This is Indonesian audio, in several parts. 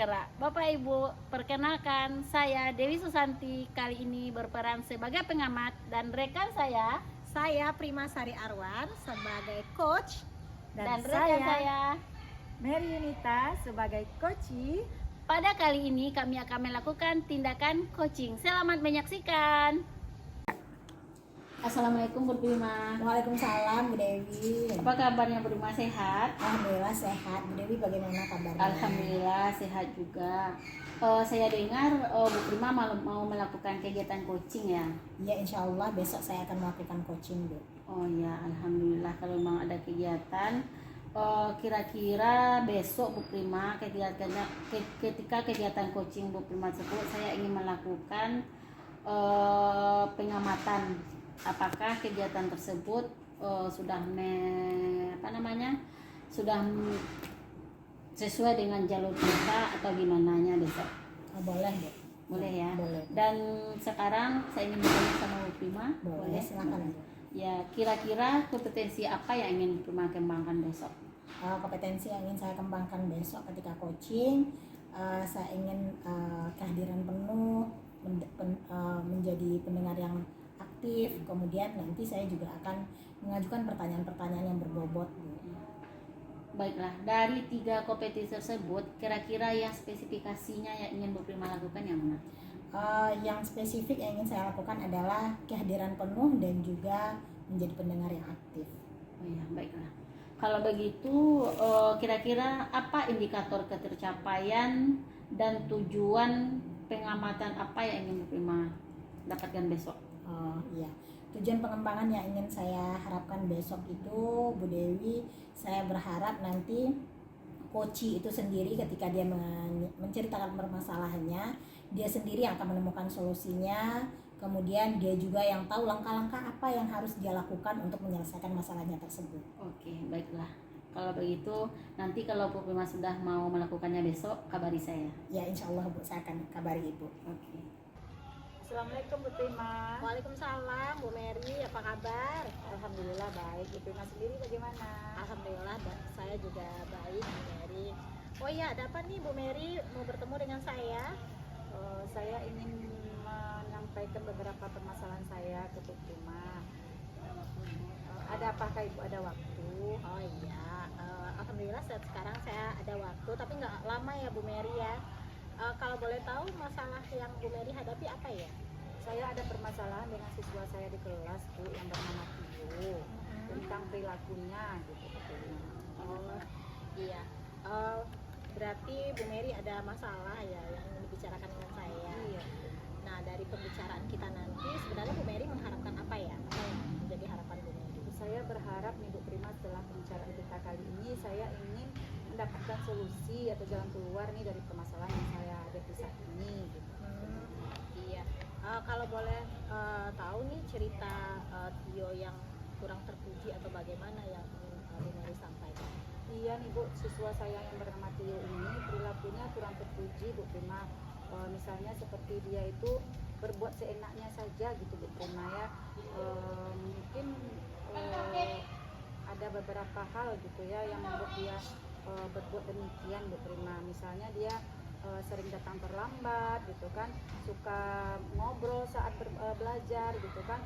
bergerak. Bapak Ibu, perkenalkan saya Dewi Susanti, kali ini berperan sebagai pengamat, dan rekan saya Prima Sari Arwan sebagai coach dan rekan saya. Mary Yunita sebagai coachee. Pada kali ini kami akan melakukan tindakan coaching. Selamat menyaksikan. Assalamualaikum Bu Prima. Waalaikumsalam Bu Dewi. Apa kabarnya Bu Prima, sehat? Alhamdulillah sehat. Bu Dewi bagaimana kabarnya? Alhamdulillah sehat juga. Saya dengar Bu Prima mau melakukan kegiatan coaching ya? Ya, insya Allah besok saya akan melakukan coaching Bu. Oh ya, alhamdulillah kalau memang ada kegiatan. Kira-kira besok Bu Prima ketika kegiatan coaching Bu Prima tersebut, saya ingin melakukan pengamatan apakah kegiatan tersebut sudah sesuai dengan jalur kita atau gimana nya besok. Boleh Bu. Boleh ya. Boleh. Dan sekarang saya ingin bertanya sama Bu Prima. Boleh, silakan Bu. Ya, kira-kira kompetensi apa yang ingin Bu Prima kembangkan besok? Kompetensi yang ingin saya kembangkan besok ketika coaching, saya ingin kehadiran penuh, menjadi pendengar yang aktif. Kemudian nanti saya juga akan mengajukan pertanyaan-pertanyaan yang berbobot Bu. Baiklah, dari 3 kompetensi tersebut, kira-kira yang spesifikasinya yang ingin Bu Prima lakukan yang mana? Yang spesifik yang ingin saya lakukan adalah kehadiran penuh dan juga menjadi pendengar yang aktif. Oh ya, baiklah. Kalau begitu, kira-kira apa indikator ketercapaian dan tujuan pengamatan apa yang ingin Bu Prima dapatkan besok? Iya. Tujuan pengembangan yang ingin saya harapkan besok itu Bu Dewi, saya berharap nanti coachee itu sendiri ketika dia menceritakan permasalahannya, dia sendiri yang akan menemukan solusinya. Kemudian dia juga yang tahu langkah-langkah apa yang harus dia lakukan untuk menyelesaikan masalahnya tersebut. Oke, baiklah. Kalau begitu, nanti kalau Bu Prima sudah mau melakukannya besok, kabari saya. Ya, insya Allah Bu, saya akan kabari Ibu. Oke. Assalamualaikum Bu Prima. Waalaikumsalam Bu Mary, apa kabar? Alhamdulillah baik. Bu Prima sendiri bagaimana? Alhamdulillah saya juga baik Bu Mary. Oh iya, ada apa nih Bu Mary mau bertemu dengan saya? Saya ingin menyampaikan beberapa permasalahan saya ke Bu Prima. Ada apakah Ibu ada waktu? Oh iya, alhamdulillah sekarang saya ada waktu, tapi nggak lama ya Bu Mary ya. Kalau boleh tahu masalah yang Bu Mary hadapi apa ya? Saya ada permasalahan dengan siswa saya di kelas Bu yang bernama Tio, tentang perilakunya gitu Bu Prima. Oh iya, berarti Bu Mary ada masalah ya yang ingin dibicarakan dengan saya. Iya. Nah, dari pembicaraan kita nanti sebenarnya Bu Mary mengharapkan apa ya? Apa yang menjadi harapan Bu Mary? Saya berharap nih Bu Prima, setelah pembicaraan kita kali ini, saya ingin mendapatkan solusi atau jalan keluar nih dari permasalahan yang saya hadapi saat ini gitu. Iya. Kalau boleh tahu nih cerita Tio yang kurang terpuji atau bagaimana yang ingin Bu Mary sampaikan? Iya nih Bu, siswa saya yang bernama Tio ini perilakunya kurang terpuji Bu Prima. Misalnya seperti dia itu berbuat seenaknya saja gitu Bu Prima ya. Mungkin ada beberapa hal gitu ya yang membuat dia berbuat demikian Bu Prima. Misalnya dia sering datang terlambat gitu kan, suka ngobrol saat belajar gitu kan.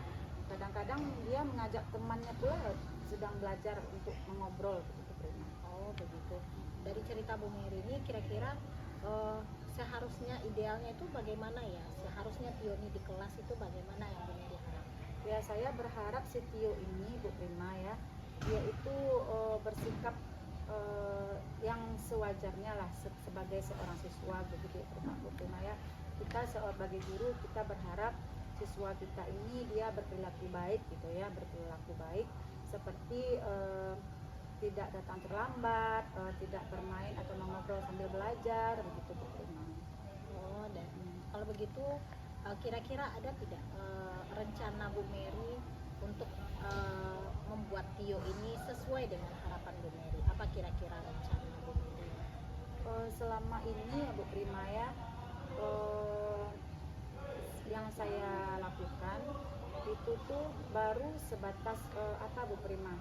Kadang-kadang dia mengajak temannya pula sedang belajar untuk mengobrol gitu Bu Prima. Oh begitu. Dari cerita Bu Mary ini kira-kira seharusnya idealnya itu bagaimana ya? Seharusnya Tio ini di kelas itu bagaimana yang Bu Mary harap? Ya, saya berharap si Tio ini Bu Prima ya, dia itu bersikap yang sewajarnya lah sebagai seorang siswa begitu Bu Prima ya. Kita sebagai guru, kita berharap siswa kita ini dia berperilaku baik gitu ya, berperilaku baik seperti tidak datang terlambat, tidak bermain atau mengobrol sambil belajar begitu Bu Prima. Oh, dan kalau begitu kira-kira ada tidak rencana Bu Mary untuk membuat Tio ini sesuai dengan harapan Bu Mary? Apa kira-kira rencana Bu Mary? Selama ini ya Bu Prima ya, yang saya lakukan itu tuh baru sebatas apa Bu Prima,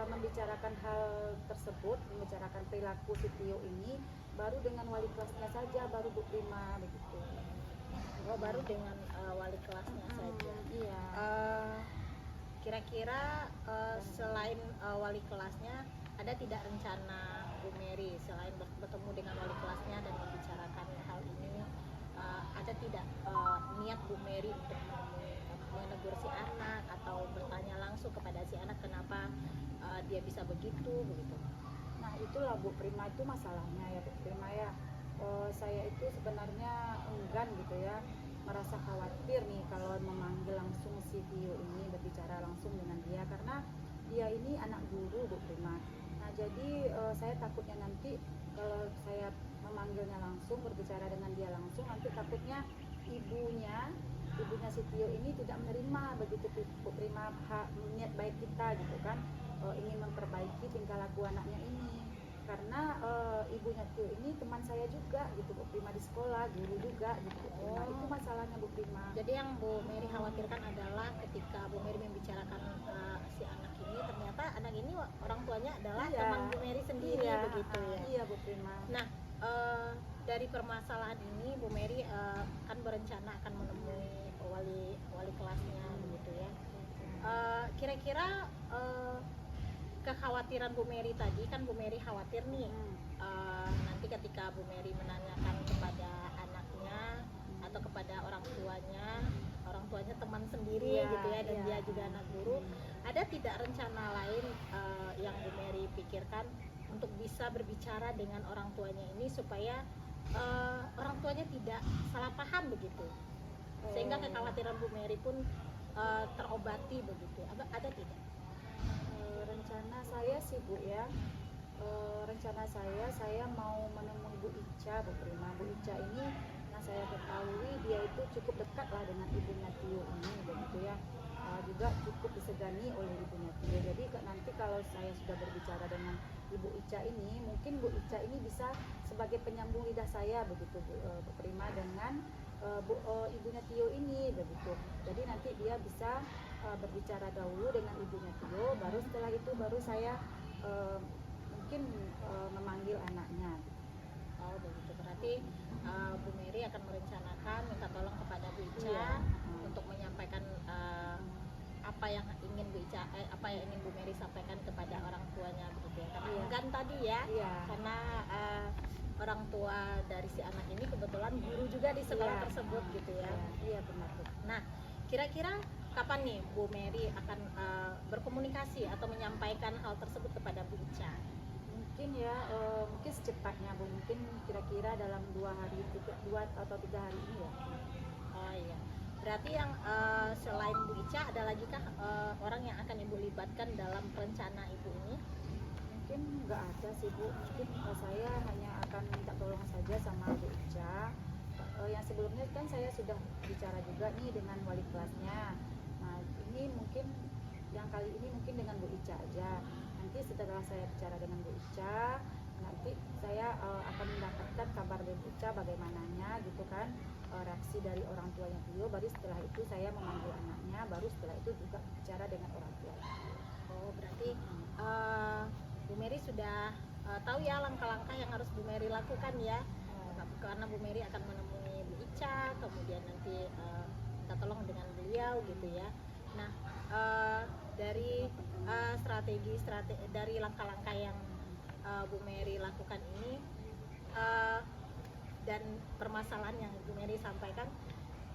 membicarakan hal tersebut, membicarakan perilaku si Tio ini baru dengan wali kelasnya saja baru Bu Prima begitu. Oh, baru dengan wali kelasnya saja. Iya. Kira-kira selain wali kelasnya, ada tidak rencana Bu Mary selain bertemu dengan wali kelasnya dan membicarakan hal ini, ada tidak niat Bu Mary untuk menegur si anak atau bertanya langsung kepada si anak kenapa dia bisa begitu? Nah itulah Bu Prima, itu masalahnya ya Bu Prima ya. Saya itu sebenarnya enggan gitu ya, merasa khawatir nih kalau memanggil langsung si Tio ini, berbicara langsung dengan dia, karena dia ini anak guru Bu Prima. Nah jadi saya takutnya nanti kalau saya memanggilnya langsung, berbicara dengan dia langsung, nanti takutnya ibunya si Tio ini tidak menerima begitu Bu Prima, niat baik kita gitu kan, ingin memperbaiki tingkah laku anaknya ini, karena ibunya Tio ini teman saya juga gitu Bu Prima, di sekolah guru juga gitu Bu Prima. Itu masalahnya Bu Prima. Jadi yang Bu Mary khawatirkan adalah ketika Bu Mary membicarakan si anak ini, ternyata anak ini orang tuanya adalah Iya. teman Bu Mary sendiri, Iya, begitu ya. Iya Bu Prima. Nah, dari permasalahan ini Bu Mary kan berencana akan menemui wali kelasnya begitu ya. Kira-kira kekhawatiran Bu Mary tadi, kan Bu Mary khawatir nih nanti ketika Bu Mary menanyakan kepada anaknya atau kepada orang tuanya teman sendiri Iya, gitu ya, dan iya. dia juga anak guru, ada tidak rencana lain yang Bu Mary pikirkan untuk bisa berbicara dengan orang tuanya ini supaya orang tuanya tidak salah paham begitu, sehingga kekhawatiran Bu Mary pun terobati begitu? Ada tidak? Rencana saya sih Bu ya, rencana saya mau menemui Bu Ica Bu Prima. Bu Ica ini yang saya ketahui dia itu cukup dekat lah dengan ibunya Tio ini begitu ya, juga cukup disegani oleh ibunya Tio. Jadi nanti kalau saya sudah berbicara dengan Ibu Ica ini, mungkin Bu Ica ini bisa sebagai penyambung lidah saya begitu Bu Prima dengan ibunya Tio ini begitu. Jadi nanti dia bisa berbicara dahulu dengan ibunya Tio, baru setelah itu baru saya mungkin memanggil anaknya. Oh begitu, berarti Bu Mary akan merencanakan minta tolong kepada Bu Ica Iya. untuk menyampaikan apa yang ingin Bu Mary sampaikan kepada orang tuanya begitu ya. Karena Iya. enggan tadi ya, Iya. karena orang tua dari si anak ini kebetulan guru juga di sekolah Iya. tersebut gitu ya. Iya benar Bu. Nah, kira-kira kapan nih Bu Mary akan berkomunikasi atau menyampaikan hal tersebut kepada Bu Ica? Mungkin ya, mungkin secepatnya Bu, mungkin kira-kira dalam 2 atau 3 hari ini ya. Oh iya, berarti yang selain Bu Ica ada lagi kah orang yang akan Ibu libatkan dalam rencana Ibu ini? Mungkin nggak ada sih Bu, mungkin saya hanya akan minta tolong saja sama Bu Ica. Yang sebelumnya kan saya sudah bicara juga nih dengan wali kelasnya. Nah ini mungkin yang kali ini mungkin dengan Bu Ica aja. Nanti setelah saya bicara dengan Bu Ica, nanti saya akan mendapatkan kabar dari Bu Ica bagaimananya gitu kan, reaksi dari orang tuanya Tio. Baru setelah itu saya memanggil anaknya, baru setelah itu juga bicara dengan orang tua. Oh berarti Bu Mary sudah tahu ya langkah-langkah yang harus Bu Mary lakukan ya, karena Bu Mary akan menemui Bu Ica, kemudian nanti kita tolong dengan beliau gitu ya. Nah dari strategi dari langkah-langkah yang Bu Mary lakukan ini dan permasalahan yang Bu Mary sampaikan,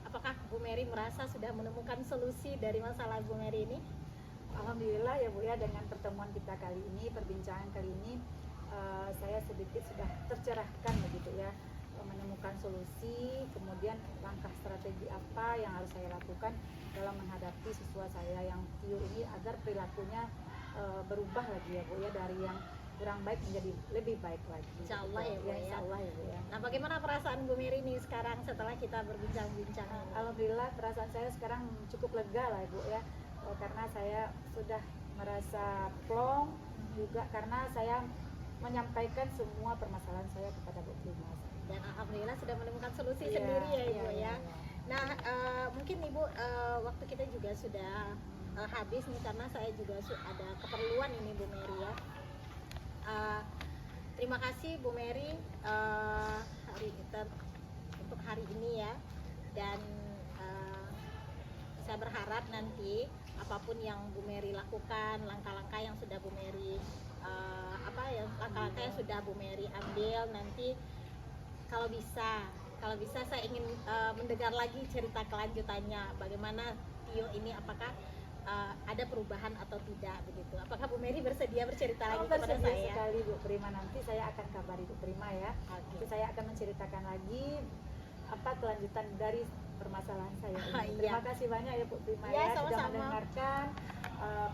apakah Bu Mary merasa sudah menemukan solusi dari masalah Bu Mary ini? Alhamdulillah ya Bu ya, dengan pertemuan kita kali ini, perbincangan kali ini, saya sedikit sudah tercerahkan begitu ya, menemukan solusi, kemudian langkah strategi apa yang harus saya lakukan dalam menghadapi siswa saya yang Tio ini agar perilakunya berubah lagi ya Bu ya, dari yang kurang baik menjadi lebih baik lagi. Insya Allah ya Bu ya. Insya Allah ya Bu ya. Nah bagaimana perasaan Bu Mary nih sekarang setelah kita berbincang-bincang ini? Alhamdulillah perasaan saya sekarang cukup lega lah Bu ya, karena saya sudah merasa plong juga karena saya menyampaikan semua permasalahan saya kepada Bu Prima. Dan alhamdulillah sudah menemukan solusi Iya, sendiri ya Ibu iya, ya. iya. Nah mungkin Ibu waktu kita juga sudah habis nih, karena saya juga ada keperluan ini Bu Mary ya. terima kasih Bu Mary untuk hari ini ya, dan saya berharap nanti apapun yang Bu Mary lakukan, langkah-langkah yang sudah Bu Mary langkah-langkah yang sudah Bu Mary ambil, nanti kalau bisa saya ingin mendengar lagi cerita kelanjutannya, bagaimana Tio ini, apakah ada perubahan atau tidak begitu. Apakah Bu Mary bersedia bercerita lagi kepada Bersedia saya? sekali Bu Prima, nanti saya akan kabari Bu Prima ya. Nanti saya akan menceritakan lagi apa kelanjutan dari permasalahan saya ini. Iya. Terima kasih banyak ya Bu Prima Iya, ya, sudah sama-sama. mendengarkan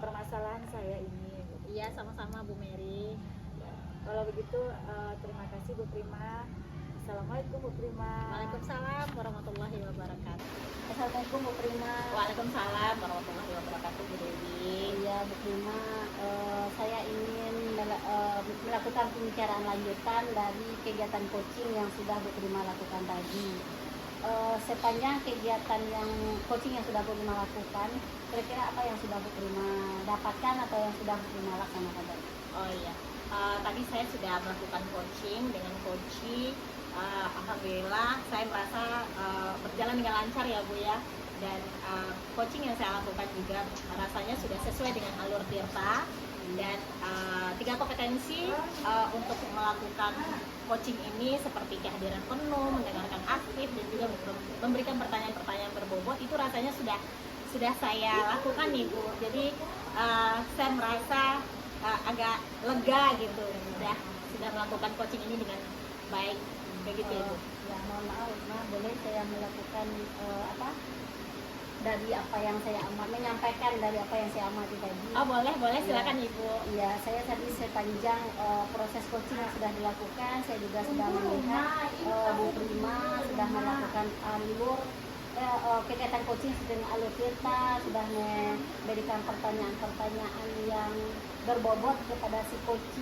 permasalahan saya ini. Iya, sama-sama Bu Mary. Kalau begitu terima kasih Bu Prima. Assalamualaikum Bu Prima. Waalaikumsalam warahmatullahi wabarakatuh. Assalamualaikum Bu Prima. Waalaikumsalam warahmatullahi wabarakatuh Bu Dewi. Iya Bu Prima, saya ingin melakukan pembicaraan lanjutan dari kegiatan coaching yang sudah Bu Prima lakukan tadi. Sepanjang kegiatan yang coaching yang sudah Bu Prima lakukan, kira-kira apa yang sudah Bu Prima dapatkan atau yang sudah Bu Prima laksanakan tadi? Oh iya, tadi saya sudah melakukan coaching dengan coach. Alhamdulillah saya merasa berjalan dengan lancar ya Bu ya, dan coaching yang saya lakukan juga rasanya sudah sesuai dengan alur Tirta, dan 3 kompetensi untuk melakukan coaching ini seperti kehadiran penuh, mendengarkan aktif, dan juga memberikan pertanyaan-pertanyaan berbobot, itu rasanya sudah saya lakukan nih Bu. Jadi saya merasa agak lega gitu, sudah melakukan coaching ini dengan baik. Begitu Ibu. Ya mohon maaf, boleh saya melakukan dari apa yang saya menyampaikan dari apa yang saya amati tadi. Oh boleh silakan Ibu. Ya, saya tadi sepanjang proses coaching yang sudah dilakukan, saya juga sudah melihat Bu Prima sudah melakukan kegiatan coaching dengan alur Tirta, sudah memberikan pertanyaan-pertanyaan yang berbobot kepada si coach,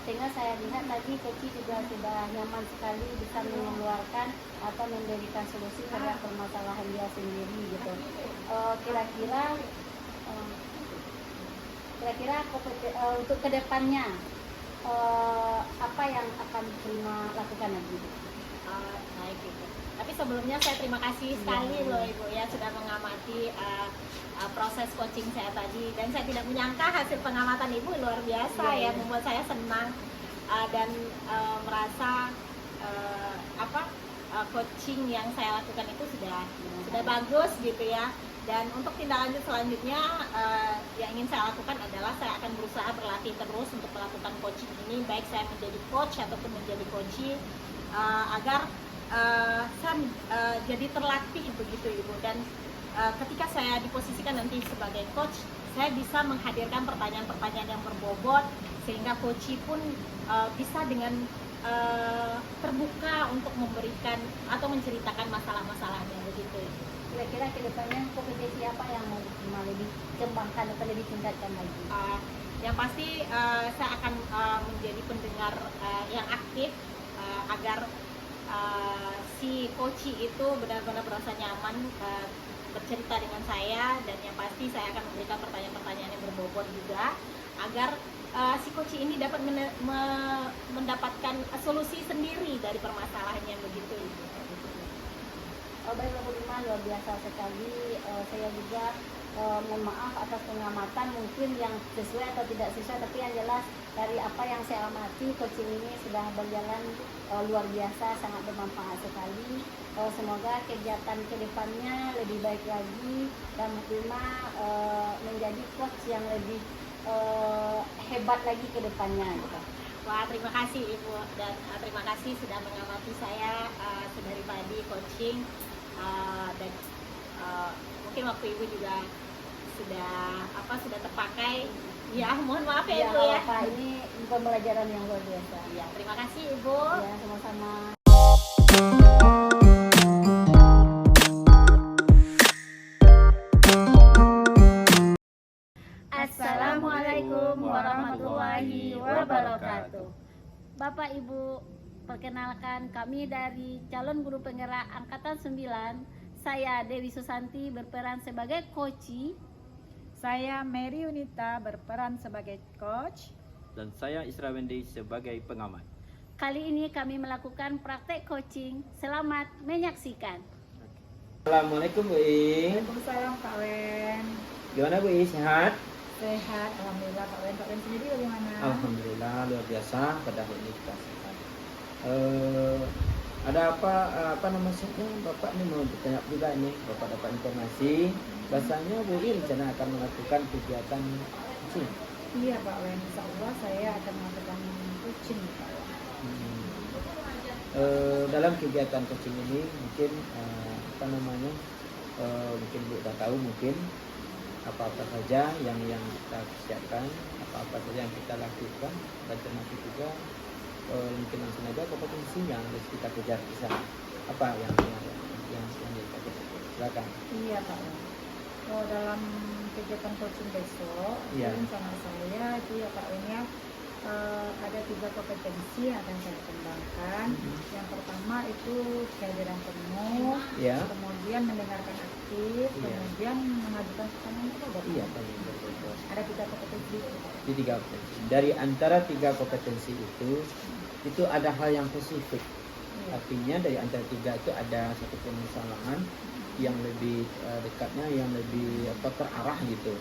sehingga saya lihat tadi coach juga sudah nyaman sekali bisa mengeluarkan atau memberikan solusi terhadap permasalahan dia sendiri gitu. Kira-kira untuk kedepannya apa yang akan Prima lakukan lagi? Baik Ibu. Tapi sebelumnya saya terima kasih sekali loh Ibu ya sudah mengamati proses coaching saya tadi, dan saya tidak menyangka hasil pengamatan Ibu luar biasa ya, membuat saya senang dan merasa coaching yang saya lakukan itu sudah bagus gitu ya. Dan untuk tindak lanjut selanjutnya yang ingin saya lakukan adalah saya akan berusaha berlatih terus untuk melakukan coaching ini, baik saya menjadi coach ataupun menjadi coachee, agar saya jadi terlatih begitu Ibu. Dan ketika saya diposisikan nanti sebagai coach, saya bisa menghadirkan pertanyaan-pertanyaan yang berbobot, sehingga coachee pun bisa dengan terbuka untuk memberikan atau menceritakan masalah-masalahnya begitu. Kira-kira kedepannya kompetensi apa yang mau Prima lebih kembangkan atau lebih tingkatkan lagi? Yang pasti saya akan menjadi pendengar yang aktif, agar si coachee itu benar-benar merasa nyaman bercerita dengan saya, dan yang pasti saya akan memberikan pertanyaan-pertanyaan yang berbobot juga, agar si coachee ini dapat mendapatkan solusi sendiri dari permasalahannya begitu Ibu. Baik Bu Prima, luar biasa sekali. Saya juga mohon maaf atas pengamatan mungkin yang sesuai atau tidak sesuai, tapi yang jelas dari apa yang saya amati, coaching ini sudah berjalan luar biasa, sangat bermanfaat sekali. Semoga kegiatan kedepannya lebih baik lagi dan Bu Prima menjadi coach yang lebih hebat lagi ke depannya gitu. Wah, terima kasih Ibu, dan terima kasih sudah mengamati saya sedari tadi coaching, dan mungkin waktu Ibu juga sudah terpakai. Ya, mohon maaf ya Ibu ya. Ini pembelajaran yang luar biasa. Ya, terima kasih Ibu. Ya, sama-sama. Assalamualaikum warahmatullahi wabarakatuh. Bapak Ibu, perkenalkan kami dari calon guru penggerak angkatan 9. Saya Dewi Susanti berperan sebagai coachee. Saya Mary Unita berperan sebagai coach. Dan saya Isra Wendy sebagai pengamat. Kali ini kami melakukan praktek coaching. Selamat menyaksikan. Assalamualaikum Bu I. Waalaikumsalam Pak Wen. Gimana Bu I, sehat? Sehat, alhamdulillah Pak Wen. Pak Wen sendiri bagaimana? Alhamdulillah luar biasa pada hari ini kita sehat. Ada apa namanya Bapak ini mau bertanya juga ini, Bapak dapat informasi bahasanya Bu I rencana akan melakukan kegiatan coaching. Iya Pak Wen, insya Allah saya akan melakukan coaching Pak Wen. Dalam kegiatan coaching ini mungkin mungkin Bu udah tahu mungkin apa-apa saja yang kita siapkan, apa-apa saja yang kita lakukan, dan termasuk juga mungkin langsung aja kompetensi yang harus kita kejar di sana. Apa yang kita kejar? Silakan. Iya Pak Wen. Dalam kegiatan coaching besok, Iya. rencana saya itu ya Pak Wen ya, ada 3 kompetensi yang akan saya kembangkan. Yang pertama itu kehadiran penuh, Ya. kemudian mendengarkan aktif, Iya. kemudian mengajukan pertanyaan kepada Iya, betul. Ada 3 kompetensi itu Pak Wen. Di 3 kompetensi. Dari antara 3 kompetensi itu ada hal yang spesifik. Iya. Artinya dari antara 3 itu ada satu permasalahan yang lebih dekatnya, yang lebih terarah gitu.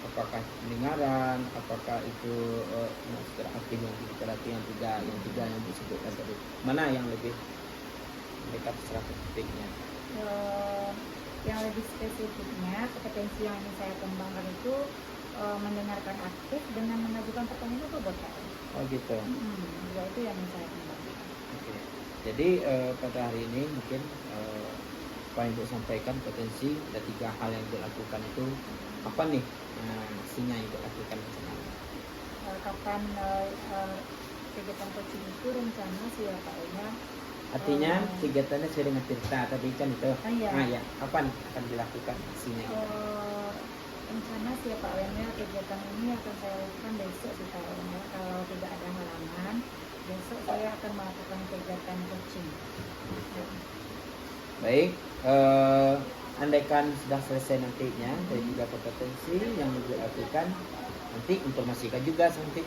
Apakah pendengaran, apakah itu secara aktif yang terapi yang tiga yang disebutkan tadi. Mana yang lebih dekat secara spesifiknya? Yang lebih spesifiknya, kompetensi yang ingin saya kembangkan itu mendengarkan aktif dengan mengajukan pertanyaan itu buat Pak Wen. Oh gitu. Dua itu yang ingin saya kembangkan. Oke. Jadi pada hari ini mungkin apa yang Ibu sampaikan potensi ada 3 hal yang dilakukan itu apa nih aksinya yang dilakukan di sana? Kapan kegiatan coaching itu rencana sih ya Pak Wen ya. Artinya kegiatannya sesuai dengan cerita tadi kan itu. Iya. Nah ya, kapan akan dilakukan aksinya? Rencana sih ya Pak Wen ya, kegiatan ini akan saya lakukan besok sih Pak Wen ya. Kalau tidak ada halangan, besok saya akan melakukan kegiatan coaching. Baik, andaikan sudah selesai nantinya dari 3 kompetensi yang dilakukan, nanti informasikan juga nanti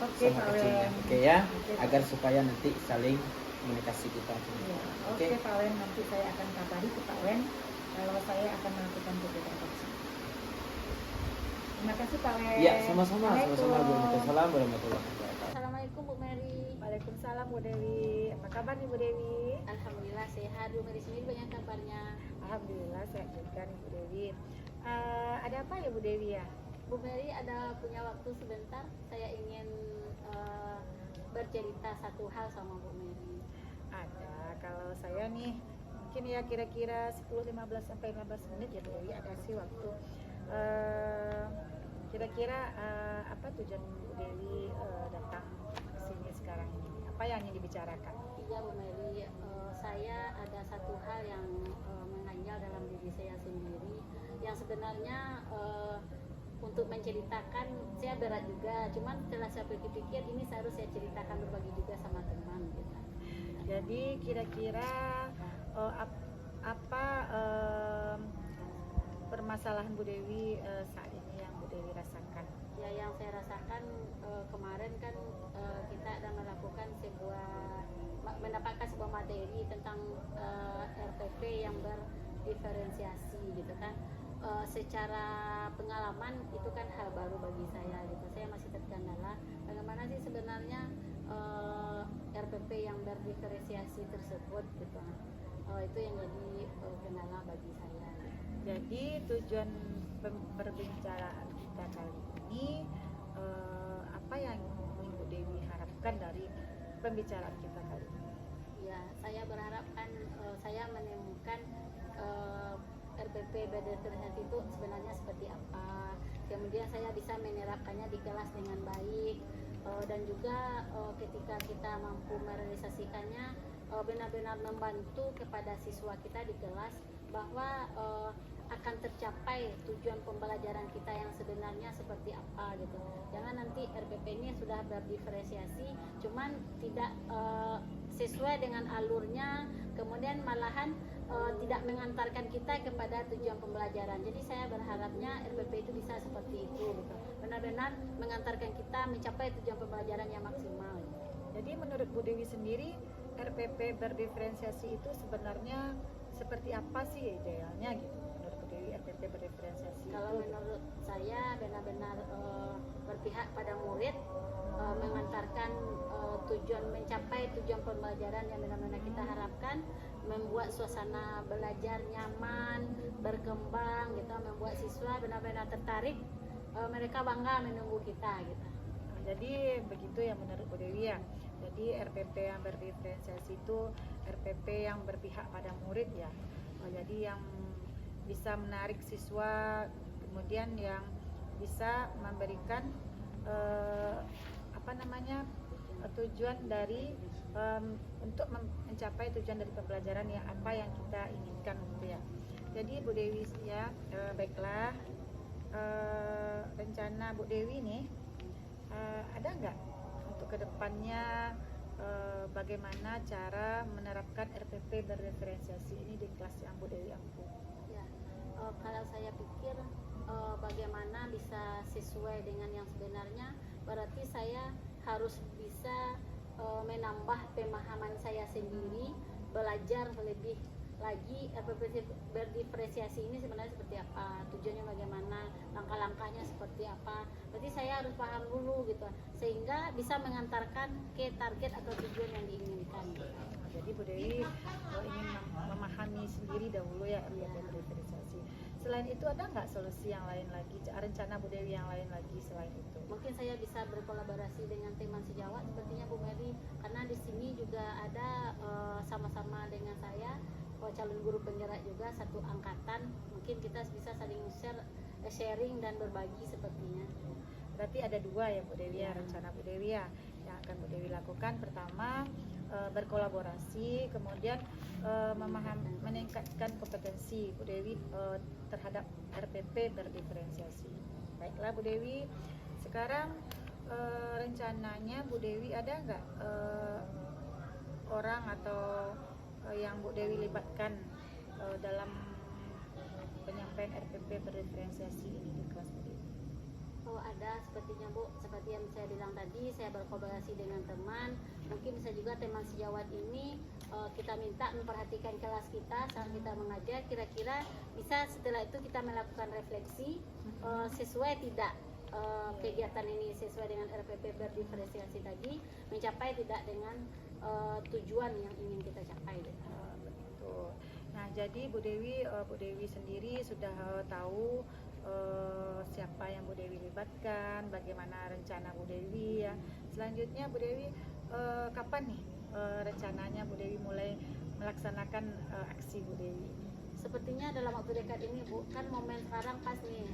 Oke sama Pak coachingnya. Wen. Oke ya, Oke, Pak. agar supaya nanti saling komunikasi kita. Iya. Oke. Oke Pak Wen, nanti saya akan kabari ke Pak Wen kalau saya akan melakukan kegiatan coaching. Terima kasih Pak Wen. Iya, sama-sama. Assalamualaikum. Waalaikumsalam warahmatullahi wabarakatuh. Assalamualaikum Bu Mary. Waalaikumsalam Bu Dewi. Apa kabar nih Bu Dewi? Alhamdulillah sehat. Bu Mary sendiri banyak kabarnya. Alhamdulillah sehat juga nih Bu Dewi. Ada apa ya Bu Dewi ya? Bu Mary ada punya waktu sebentar. Saya ingin bercerita satu hal sama Bu Mary. Ada. Kalau saya nih mungkin ya kira-kira 10-15 sampai 15 menit ya Bu Dewi, ada sih waktu. Kira-kira apa tujuan Bu Dewi datang ke sini sekarang ini? Apa yang ingin dibicarakan? Iya Bu Mary, saya ada satu hal yang mengganjal dalam diri saya sendiri, yang sebenarnya untuk menceritakan saya berat juga, cuman setelah saya pikir-pikir ini seharusnya saya ceritakan, berbagi juga sama teman gitu. Jadi kira-kira apa permasalahan Bu Dewi saat ini yang Bu Dewi rasakan? Ya, yang saya rasakan kemarin kan kita ada mendapatkan sebuah materi tentang RPP yang berdiferensiasi gitu kan. Secara pengalaman itu kan hal baru bagi saya gitu. Saya masih terkendala bagaimana sih sebenarnya RPP yang berdiferensiasi tersebut gitu. Itu yang jadi kendala bagi saya. Jadi tujuan perbincangan kita kali ini apa yang ingin Bu Dewi harapkan dari pembicaraan kita kali ini? Ya, saya berharap kan saya menemukan RPP berdasarkan itu sebenarnya seperti apa. Kemudian saya bisa menerapkannya di kelas dengan baik, dan juga ketika kita mampu merealisasikannya benar-benar membantu kepada siswa kita di kelas bahwa akan tercapai tujuan pembelajaran kita yang sebenarnya seperti apa gitu. Jangan nanti RPP ini sudah berdiferensiasi cuman tidak sesuai dengan alurnya, kemudian malahan tidak mengantarkan kita kepada tujuan pembelajaran. Jadi saya berharapnya RPP itu bisa seperti itu gitu. Benar-benar mengantarkan kita mencapai tujuan pembelajaran yang maksimal. Jadi menurut Bu Dewi sendiri, RPP berdiferensiasi itu sebenarnya seperti apa sih idealnya gitu? Menurut Bu Dewi, RPP berdiferensiasi Kalau itu menurut saya benar-benar berpihak pada murid, mengantarkan mencapai tujuan pembelajaran yang benar-benar kita harapkan, membuat suasana belajar nyaman, berkembang gitu, membuat siswa benar-benar tertarik, mereka bangga menunggu kita gitu. Jadi begitu ya menurut Bu Dewi ya. Jadi RPP yang berdiferensiasi itu RPP yang berpihak pada murid ya. Jadi yang bisa menarik siswa, kemudian yang bisa memberikan tujuan dari untuk mencapai tujuan dari pembelajaran yang apa yang kita inginkan gitu ya. Jadi Bu Dewi ya, baiklah, rencana Bu Dewi nih ada nggak untuk kedepannya, bagaimana cara menerapkan RPP berdiferensiasi ini di kelas yang Bu Dewi ampu? Ya, kalau saya pikir bagaimana bisa sesuai dengan yang sebenarnya, berarti saya harus bisa menambah pemahaman saya sendiri, belajar lebih lagi RPP berdiferensiasi ini sebenarnya seperti apa, tujuannya bagaimana, langkah-langkahnya seperti apa. Berarti saya harus paham dulu gitu, sehingga bisa mengantarkan ke target atau tujuan yang diinginkan. Jadi Bu Dewi ingin memahami sendiri dahulu ya RPP berdiferensiasi. Selain itu ada nggak solusi yang lain lagi, rencana Bu Dewi yang lain lagi selain itu? Mungkin saya bisa berkolaborasi dengan teman sejawat sepertinya Bu Mary, karena di sini juga ada sama-sama dengan saya calon guru penggerak juga satu angkatan. Mungkin kita bisa saling sharing dan berbagi sepertinya. Berarti ada dua ya Bu Dewi ya, rencana Bu Dewi ya yang akan Bu Dewi lakukan. Pertama, berkolaborasi, kemudian meningkatkan kompetensi Bu Dewi terhadap RPP berdiferensiasi. Baiklah Bu Dewi, sekarang rencananya Bu Dewi ada nggak orang atau yang Bu Dewi libatkan dalam penyampaian RPP berdiferensiasi ini di kelas Bu Dewi? Oh, ada sepertinya Bu, seperti yang saya bilang tadi, saya berkolaborasi dengan teman. Mungkin bisa juga teman sejawat ini kita minta memperhatikan kelas kita saat kita mengajar, kira-kira bisa setelah itu kita melakukan refleksi sesuai tidak kegiatan ini sesuai dengan RPP berdiferensiasi tadi, mencapai tidak dengan tujuan yang ingin kita capai. Begitu. Nah, jadi Bu Dewi sendiri sudah tahu siapa yang Bu Dewi libatkan, bagaimana rencana Bu Dewi ya. Selanjutnya Bu Dewi kapan nih rencananya Bu Dewi mulai melaksanakan aksi Bu Dewi? Sepertinya dalam waktu dekat ini Bu, kan momen sekarang pas nih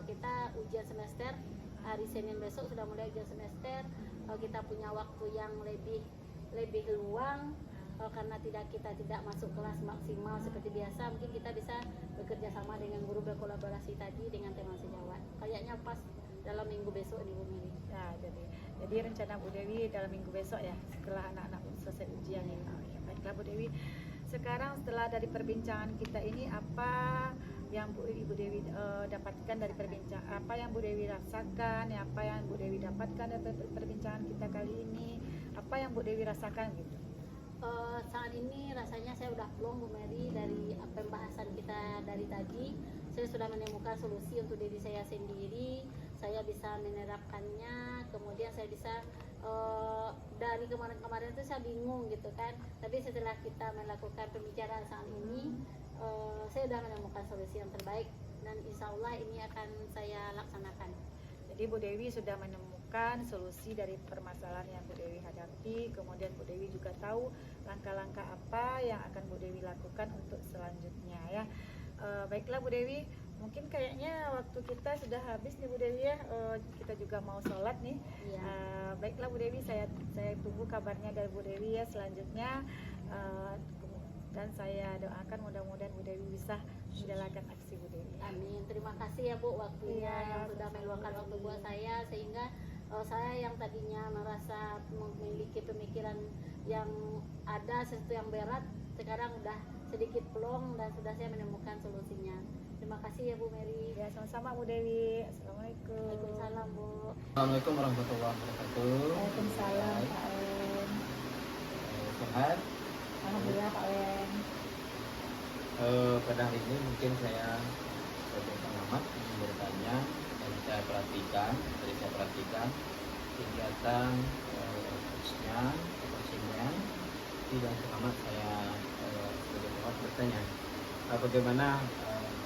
kita ujian semester, hari Senin besok sudah mulai ujian semester, kita punya waktu yang lebih luang karena kita tidak masuk kelas maksimal seperti biasa. Mungkin kita bisa bekerja sama dengan guru, berkolaborasi tadi dengan teman sejawat. Kayaknya pas dalam minggu besok nih Bu Mary. Nah, jadi rencana Bu Dewi dalam minggu besok ya, setelah anak-anak selesai ujian ini. Ya, baiklah Bu Dewi. Sekarang setelah dari perbincangan kita ini, apa yang Ibu Dewi dapatkan dari perbincangan, apa yang Bu Dewi rasakan, ya, apa yang Bu Dewi dapatkan dari perbincangan kita kali ini, apa yang Bu Dewi rasakan gitu? Saat ini rasanya saya udah plong Bu Mary dari pembahasan kita dari tadi. Saya sudah menemukan solusi untuk diri saya sendiri. Saya bisa menerapkannya. Kemudian saya bisa dari kemarin-kemarin itu saya bingung gitu kan. Tapi setelah kita melakukan pembicaraan saat ini, saya sudah menemukan solusi yang terbaik dan insya Allah ini akan saya laksanakan. Jadi Bu Dewi sudah menemukan solusi dari permasalahan yang Bu Dewi hadapi. Kemudian Bu Dewi juga tahu langkah-langkah apa yang akan Bu Dewi lakukan untuk selanjutnya ya. Baiklah Bu Dewi, mungkin kayaknya waktu kita sudah habis nih Bu Dewi ya. Kita juga mau sholat nih. Iya. Baiklah Bu Dewi, saya tunggu kabarnya dari Bu Dewi ya selanjutnya. Dan saya doakan mudah-mudahan Bu Dewi bisa menjalankan aksi Bu Dewi. Amin. Terima kasih ya Bu waktunya Iya, yang sudah meluangkan waktu buat saya, sehingga saya yang tadinya merasa memiliki pemikiran yang ada sesuatu yang berat, sekarang udah sedikit plong dan sudah saya menemukan solusinya. Terima kasih ya Bu Mary. Ya, sama-sama Bu Dewi. Assalamualaikum. Waalaikumsalam Bu. Assalamualaikum warahmatullahi wabarakatuh. Waalaikumsalam Pak Aun. sehat. Alhamdulillah Pak Wen. Pada hari ini mungkin saya sebagai pengamat ingin bertanya dan saya perhatikan kegiatan coachnya, tidak pengamat saya sebagai pengamat bertanya bagaimana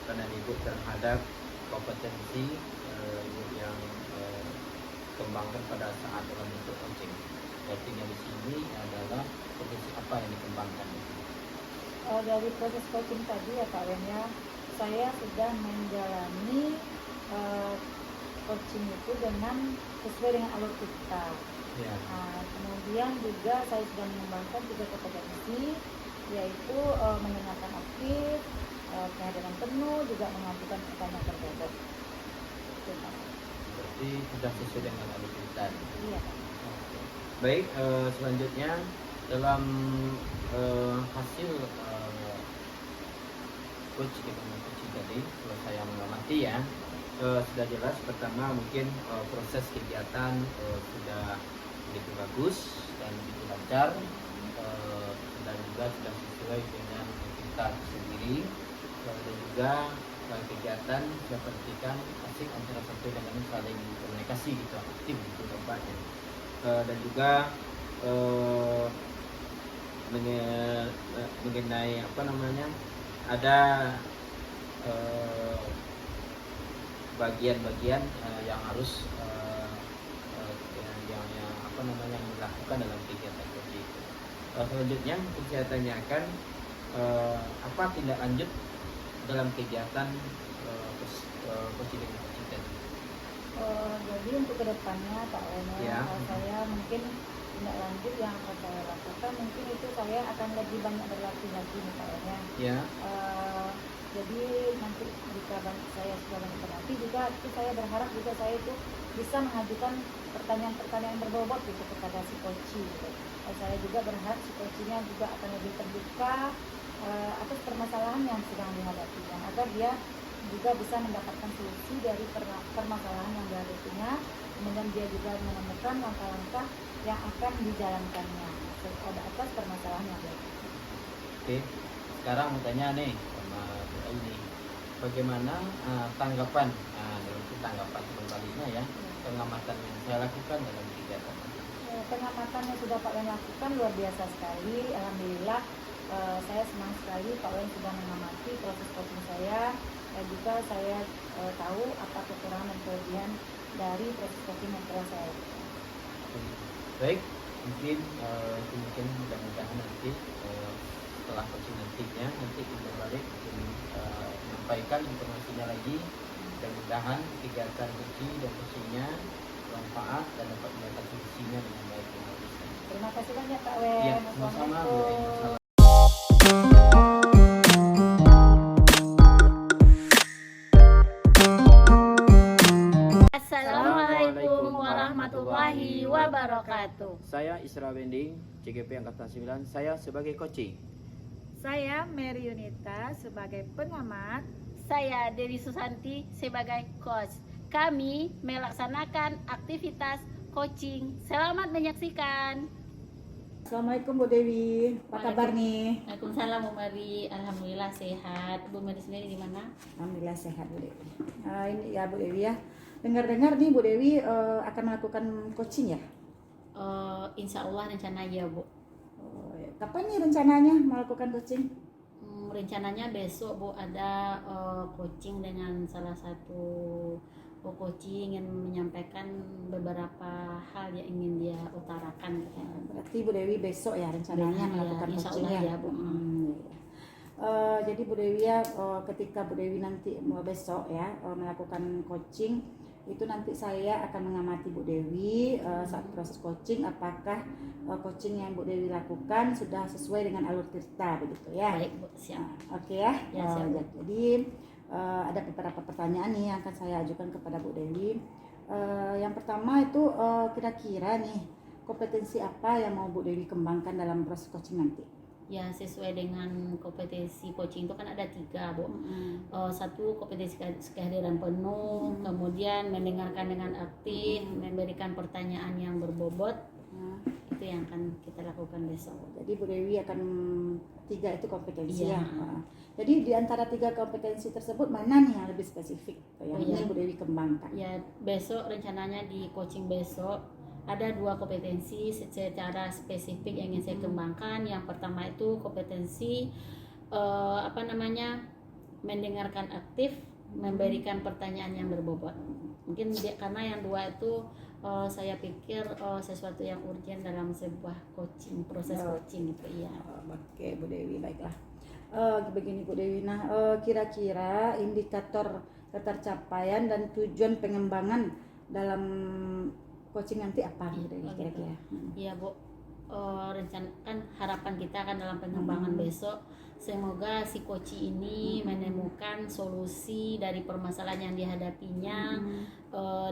pandangan ibu terhadap kompetensi yang kembangkan pada saat dalam bentuk coaching. Artinya di sini adalah kompetensi apa yang dikembangkan? Dari proses coaching tadi ya Pak Wen ya, saya sudah menjalani coaching itu dengan sesuai dengan alur kita. Ya. Kemudian juga saya sudah mengembangkan 3 kompetensi, yaitu mendengarkan aktif, kehadiran penuh, juga mengajukan pertanyaan berbobot. Itu, Pak. Berarti sudah sesuai dengan alur cerita. Iya Pak. Baik, selanjutnya dalam hasil coaching tadi, kalau saya mengamati ya, sudah jelas. Pertama mungkin proses kegiatan sudah begitu bagus dan begitu lancar, dan juga sudah sesuai dengan kita sendiri, dan juga kegiatan saya perhatikan asik antara satu dengan lain, saling komunikasi gitu, aktif gitu tempatnya, dan juga mengenai apa namanya, ada bagian-bagian yang harus yang apa namanya dilakukan dalam kegiatan coaching itu. Selanjutnya saya tanyakan apa tindak lanjut dalam kegiatan coaching tadi. Jadi untuk kedepannya Pak Wen, Ya. saya mungkin tindak lanjut yang akan saya lakukan, mungkin itu saya akan lebih banyak berlatih lagi nih Pak Wen ya. Ya. Jadi nanti jika saya sudah banyak berlatih juga, itu saya berharap juga saya itu bisa mengajukan pertanyaan-pertanyaan berbobot gitu kepada si coach gitu. Dan saya juga berharap si coachnya juga akan lebih terbuka atas permasalahan yang sedang dihadapinya, agar dia juga bisa mendapatkan solusi dari permasalahan yang dihadapinya. Kemudian dia juga menemukan langkah-langkah yang akan dijalankannya atas permasalahan yang dihadapi. Oke, sekarang mau tanya nih sama Bu Aini, bagaimana tanggapan kembalinya ya, pengamatan yang saya lakukan dalam kegiatan ini? Pengamatan yang sudah Pak Wen lakukan luar biasa sekali. Alhamdulillah, saya senang sekali Pak Wen sudah mengamati proses coaching saya, dan juga saya tahu apa kekurangan dan kelebihan dari proses coaching yang telah saya lakukan. Baik, mungkin mudah-mudahan nanti setelah coaching nantinya nanti kita balik menyampaikan informasinya lagi. Mudah-mudahan kegiatan coaching dan coachingnya bermanfaat dan dapat mendapatkan solusinya dengan baik. Terima kasih banyak Pak Wen. Ya, sama-sama Bu Aini. Assalamualaikum. Assalamualaikum warahmatullahi wabarakatuh. Saya Isra Bending, CGP Angkatan 9. Saya sebagai coaching. Saya Mary Yunita sebagai pengamat. Saya Dewi Susanti sebagai coach. Kami melaksanakan aktivitas coaching. Selamat menyaksikan. Assalamualaikum Bu Dewi, apa kabar nih? Waalaikumsalam Bu Mary. Alhamdulillah sehat. Bu Mary sendiri di mana? Alhamdulillah sehat Bu Dewi. Ini ya Bu Dewi ya, dengar-dengar nih Bu Dewi akan melakukan coaching ya? Insya Allah rencananya Bu. Kapan nih rencananya melakukan coaching? Rencananya besok Bu ada coaching dengan salah satu coaching yang menyampaikan beberapa hal yang ingin dia utarakan. Berarti Bu Dewi besok ya rencananya melakukan insya coaching Allah ya? ya Bu. Jadi Bu Dewi ya, ketika Bu Dewi nanti besok ya melakukan coaching, itu nanti saya akan mengamati Bu Dewi saat proses coaching, apakah coaching yang Bu Dewi lakukan sudah sesuai dengan alur cerita begitu ya. Baik Bu, siap. Oke ya. Ya, siap. Jadi ada beberapa pertanyaan nih yang akan saya ajukan kepada Bu Dewi. Yang pertama itu kira-kira nih kompetensi apa yang mau Bu Dewi kembangkan dalam proses coaching nanti? Ya sesuai dengan kompetensi coaching itu kan ada 3 Bu. Satu kompetensi kehadiran penuh, kemudian mendengarkan dengan aktif, memberikan pertanyaan yang berbobot, Nah, Itu yang akan kita lakukan besok. jadi Bu Dewi akan 3 itu kompetensi Iya. ya. Nah, jadi di antara 3 kompetensi tersebut mana nih yang lebih spesifik yang Oh, iya. ingin Bu Dewi kembangkan? Ya, besok rencananya di coaching besok ada 2 kompetensi secara spesifik yang ingin saya kembangkan. Yang pertama itu kompetensi mendengarkan aktif, memberikan pertanyaan yang berbobot. Mungkin karena yang 2 itu saya pikir sesuatu yang urgent dalam sebuah coaching, proses coaching itu ya. Oke Bu Dewi, baiklah. Begini Bu Dewi, nah kira-kira indikator ketercapaian dan tujuan pengembangan dalam coaching nanti apa Bu Dewi kira-kira? Iya Bu, kan harapan kita kan dalam pengembangan besok semoga si coach ini menemukan solusi dari permasalahan yang dihadapinya,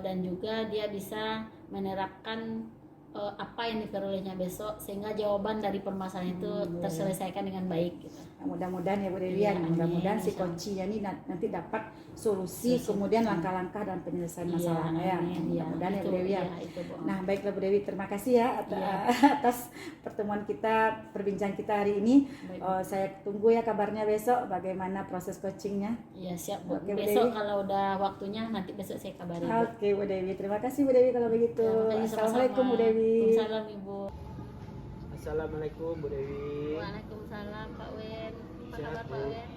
dan juga dia bisa menerapkan apa yang diperolehnya besok sehingga jawaban dari permasalahan itu terselesaikan dengan baik gitu. Nah, mudah-mudahan ya Bu Dewi, Iya, mudah-mudahan amin, si insyaallah. coachnya ini nanti dapat solusi, kemudian langkah-langkah dalam penyelesaian masalahnya ya. Mudah-mudahan ya Bu Dewi ya. Itu, Bu. Nah baiklah Bu Dewi, terima kasih ya atas pertemuan kita, perbincangan kita hari ini. Baik. Saya tunggu ya kabarnya besok bagaimana proses coachingnya. Iya siap Bu. Oke, Bu Besok Dewi. kalau udah waktunya nanti besok saya kabarin Bu. Oke Bu Dewi, terima kasih Bu Dewi kalau begitu. Ya, makasih Assalamualaikum sama-sama. Bu Dewi. Waalaikumsalam Ibu. Assalamualaikum Bu Dewi. Waalaikumsalam Pak Wen. Apa Sehat kabar Bu? Pak Wen?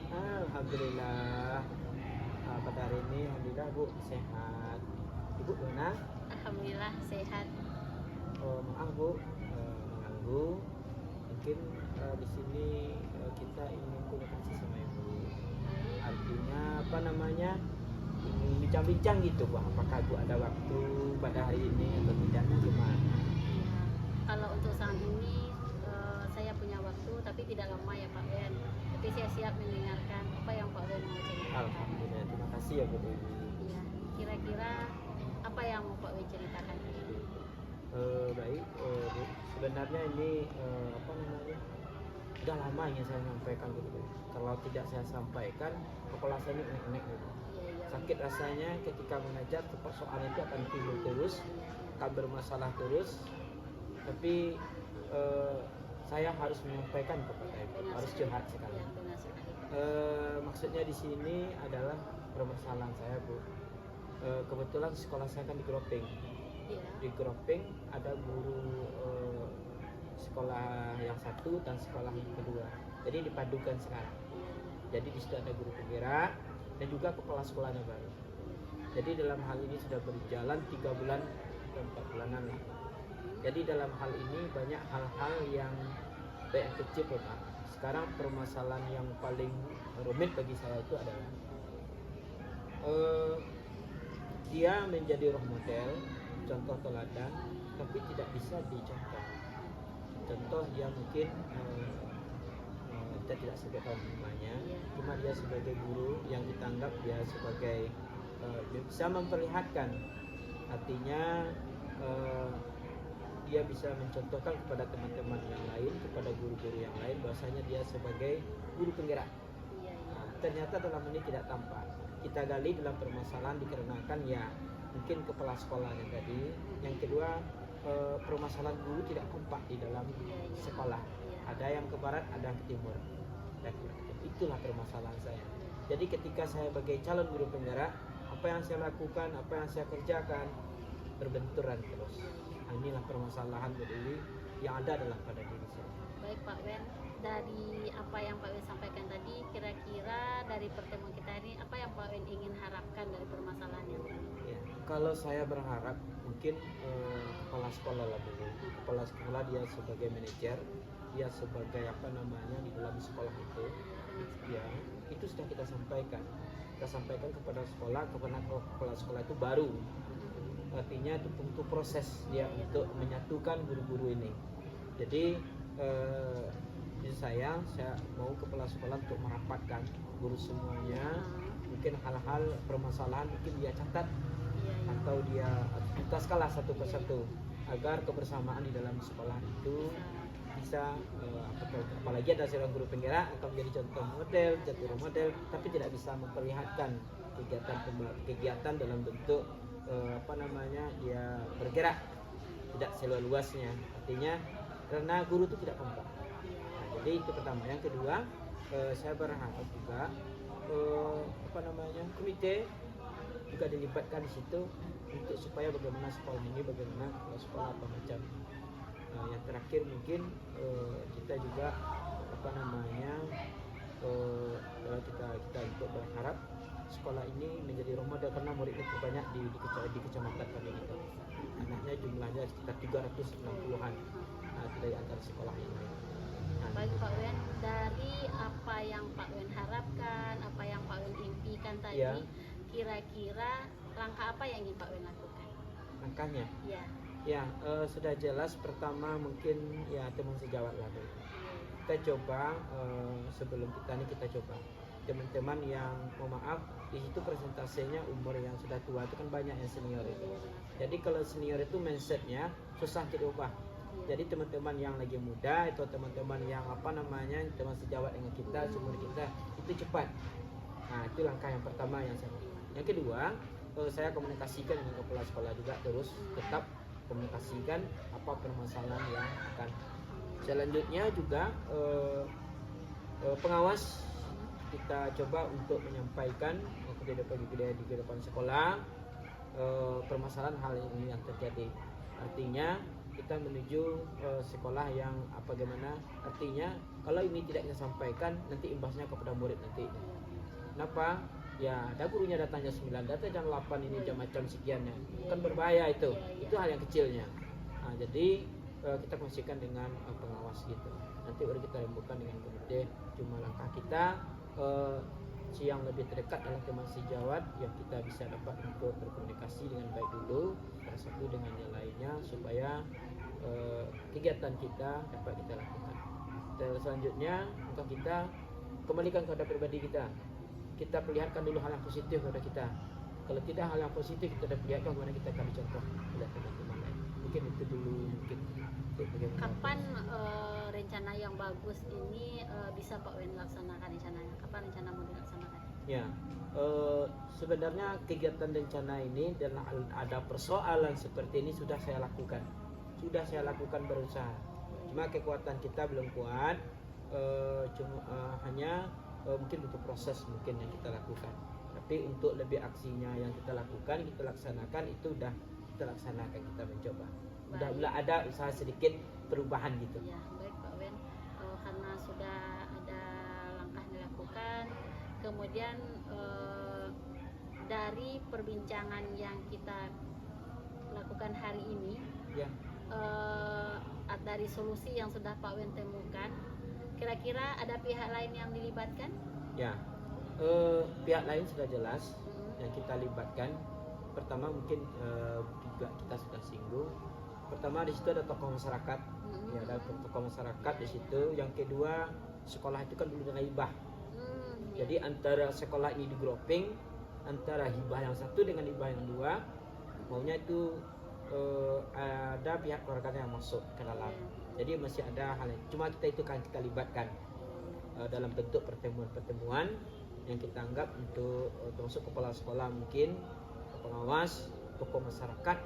Alhamdulillah. Pada hari ini alhamdulillah Bu sehat. Ibu mana? Alhamdulillah sehat. Maaf Bu mengganggu. Mungkin di sini kita ingin komunikasi sama Ibu. Artinya apa namanya? Ingin bincang-bincang gitu Bu. Apakah Bu ada waktu pada hari ini atau tidaknya gimana? Ya, kalau untuk saat ini saya punya waktu tapi tidak lama ya Pak Wen. Tapi saya siap mendengarkan apa yang Pak Wen mau ceritakan. Alhamdulillah, terima kasih ya Bu Dewi. Iya, kira-kira apa yang mau Pak Wen ceritakan? Baik, Bu. Sebenarnya ini apa namanya? Udah lama ingin saya sampaikan gitu. Kalau tidak saya sampaikan, kepala saya ini enek-enek gitu. Iya. Sakit rasanya ketika mengajar, persoalan itu akan timbul terus, akan bermasalah terus. Tapi saya harus menyampaikan kepada Ibu, harus curhat sekali. Iya, benar sekali. Maksudnya di sini adalah permasalahan saya Bu. Kebetulan sekolah saya kan di Gropeng. Iya. Di Gropeng ada guru sekolah yang satu dan sekolah yang kedua. Jadi dipadukan sekarang. Jadi di situ ada guru penggerak dan juga kepala sekolahnya baru. Jadi dalam hal ini sudah berjalan 3 bulan atau 4 bulanan lah. Jadi dalam hal ini banyak hal-hal yang baik yang kecil Pak. Sekarang permasalahan yang paling rumit bagi saya itu adalah dia menjadi role model, contoh teladan, tapi tidak bisa dicontoh. Contoh dia mungkin kita tidak sebut namanya, cuma dia sebagai guru yang ditanggap dia sebagai bisa memperlihatkan, artinya dia bisa mencontohkan kepada teman-teman yang lain, kepada guru-guru yang lain bahwasanya dia sebagai guru penggerak. Ternyata dalam ini tidak tampak. Kita gali dalam permasalahan dikarenakan ya mungkin kepala sekolahnya tadi. Yang kedua permasalahan guru tidak kompak di dalam sekolah. Ada yang ke barat, ada yang ke timur. Dan itulah permasalahan saya. Jadi ketika saya sebagai calon guru penggerak, apa yang saya lakukan, apa yang saya kerjakan berbenturan terus. Nah, inilah permasalahan jadi yang ada adalah pada diri saya. Baik Pak Wen, dari apa yang Pak Wen sampaikan tadi, kira-kira dari pertemuan kita ini apa yang Pak Wen ingin harapkan dari permasalahannya? Ya, kalau saya berharap mungkin kepala sekolah lah dulu. Kepala sekolah dia sebagai manajer, dia sebagai apa namanya di dalam sekolah itu, ya itu sudah kita sampaikan. Kita sampaikan kepada sekolah, kepada kepala sekolah itu baru. Artinya itu untuk proses dia untuk menyatukan guru-guru ini. Jadi saya mau kepala sekolah untuk merapatkan guru semuanya. Mungkin hal-hal permasalahan mungkin dia catat atau dia tuntaskanlah satu persatu agar kebersamaan di dalam sekolah itu bisa apalagi ada seorang guru penggerak akan menjadi contoh model, jatuh model, tapi tidak bisa memperlihatkan kegiatan dalam bentuk apa namanya dia bergerak. tidak seluas-luasnya. Artinya karena guru itu tidak kompak. Nah, jadi itu pertama. Yang kedua, saya berharap juga komite juga dilibatkan di situ untuk supaya bagaimana sekolah ini, bagaimana sekolah apa macam. Yang terakhir mungkin kita juga kita juga berharap sekolah ini menjadi role model karena muridnya terbanyak di kecamatan kami itu. Anaknya jumlahnya sekitar 360-an dari antara sekolah ini. Baik Pak Wen, dari apa yang Pak Wen harapkan, apa yang Pak Wen impikan tadi, Ya. kira-kira langkah apa yang ingin Pak Wen lakukan? Langkahnya, Ya. ya sudah jelas. Pertama mungkin ya teman sejawat lah dulu. Kita coba sebelum kita coba teman-teman yang maaf di situ presentasenya umur yang sudah tua itu kan banyak yang senior itu. Jadi kalau senior itu mindsetnya susah dirubah. Jadi teman-teman yang lagi muda itu teman-teman yang teman sejawat dengan kita, seumur kita itu cepat. Nah itu langkah yang pertama yang saya. Yang kedua, saya komunikasikan dengan kepala sekolah juga terus tetap komunikasikan apa permasalahan yang akan. Selanjutnya juga pengawas kita coba untuk menyampaikan di depan sekolah permasalahan hal ini yang terjadi. Artinya kita menuju sekolah yang bagaimana, artinya kalau ini tidak kita sampaikan nanti imbasnya kepada murid nanti. Kenapa? Ya ada gurunya datang jam 9, datang jam 8 ini jam macam sekiannya. Kan berbahaya itu. Itu hal yang kecilnya. Nah, jadi kita konsisten dengan pengawas gitu. Nanti baru kita rembukan dengan komite. Cuma langkah kita yang lebih terdekat adalah teman sejawat yang kita bisa dapat untuk berkomunikasi dengan baik dulu, salah satu dengan yang lainnya supaya kegiatan kita dapat kita lakukan. Dan selanjutnya maka kita kembalikan kepada pribadi kita. Kita perlihatkan dulu hal yang positif kepada kita. Kalau tidak hal yang positif kita perlihatkan bagaimana kita akan dicontoh oleh teman-teman lain. Mungkin itu dulu mungkin. Kapan rencana yang bagus ini bisa Pak Wen laksanakan rencananya? Kapan rencana mau dilaksanakan? Ya, sebenarnya kegiatan rencana ini dan ada persoalan seperti ini sudah saya lakukan berusaha. Cuma kekuatan kita belum kuat, hanya mungkin butuh proses mungkin yang kita lakukan. Tapi untuk lebih aksinya yang kita lakukan, kita laksanakan itu udah kita laksanakan, kita mencoba. Mudah-mudahan ada usaha sedikit perubahan gitu. Ya, baik Pak Wen, karena sudah ada langkah dilakukan, kemudian dari perbincangan yang kita lakukan hari ini, Ya. Dari solusi yang sudah Pak Wen temukan, kira-kira ada pihak lain yang dilibatkan? Ya, pihak lain sudah jelas yang kita libatkan. Pertama mungkin juga kita sudah singgung. Pertama di situ ada tokoh masyarakat, ya ada tokoh masyarakat di situ. Yang kedua sekolah itu kan dulu dengan hibah. Jadi antara sekolah ini di grouping antara hibah yang satu dengan hibah yang dua, maunya itu ada pihak keluarga yang masuk ke dalam. Jadi masih ada hal yang cuma kita kan kita libatkan dalam bentuk pertemuan yang kita anggap untuk termasuk kepala sekolah mungkin, pengawas, tokoh masyarakat,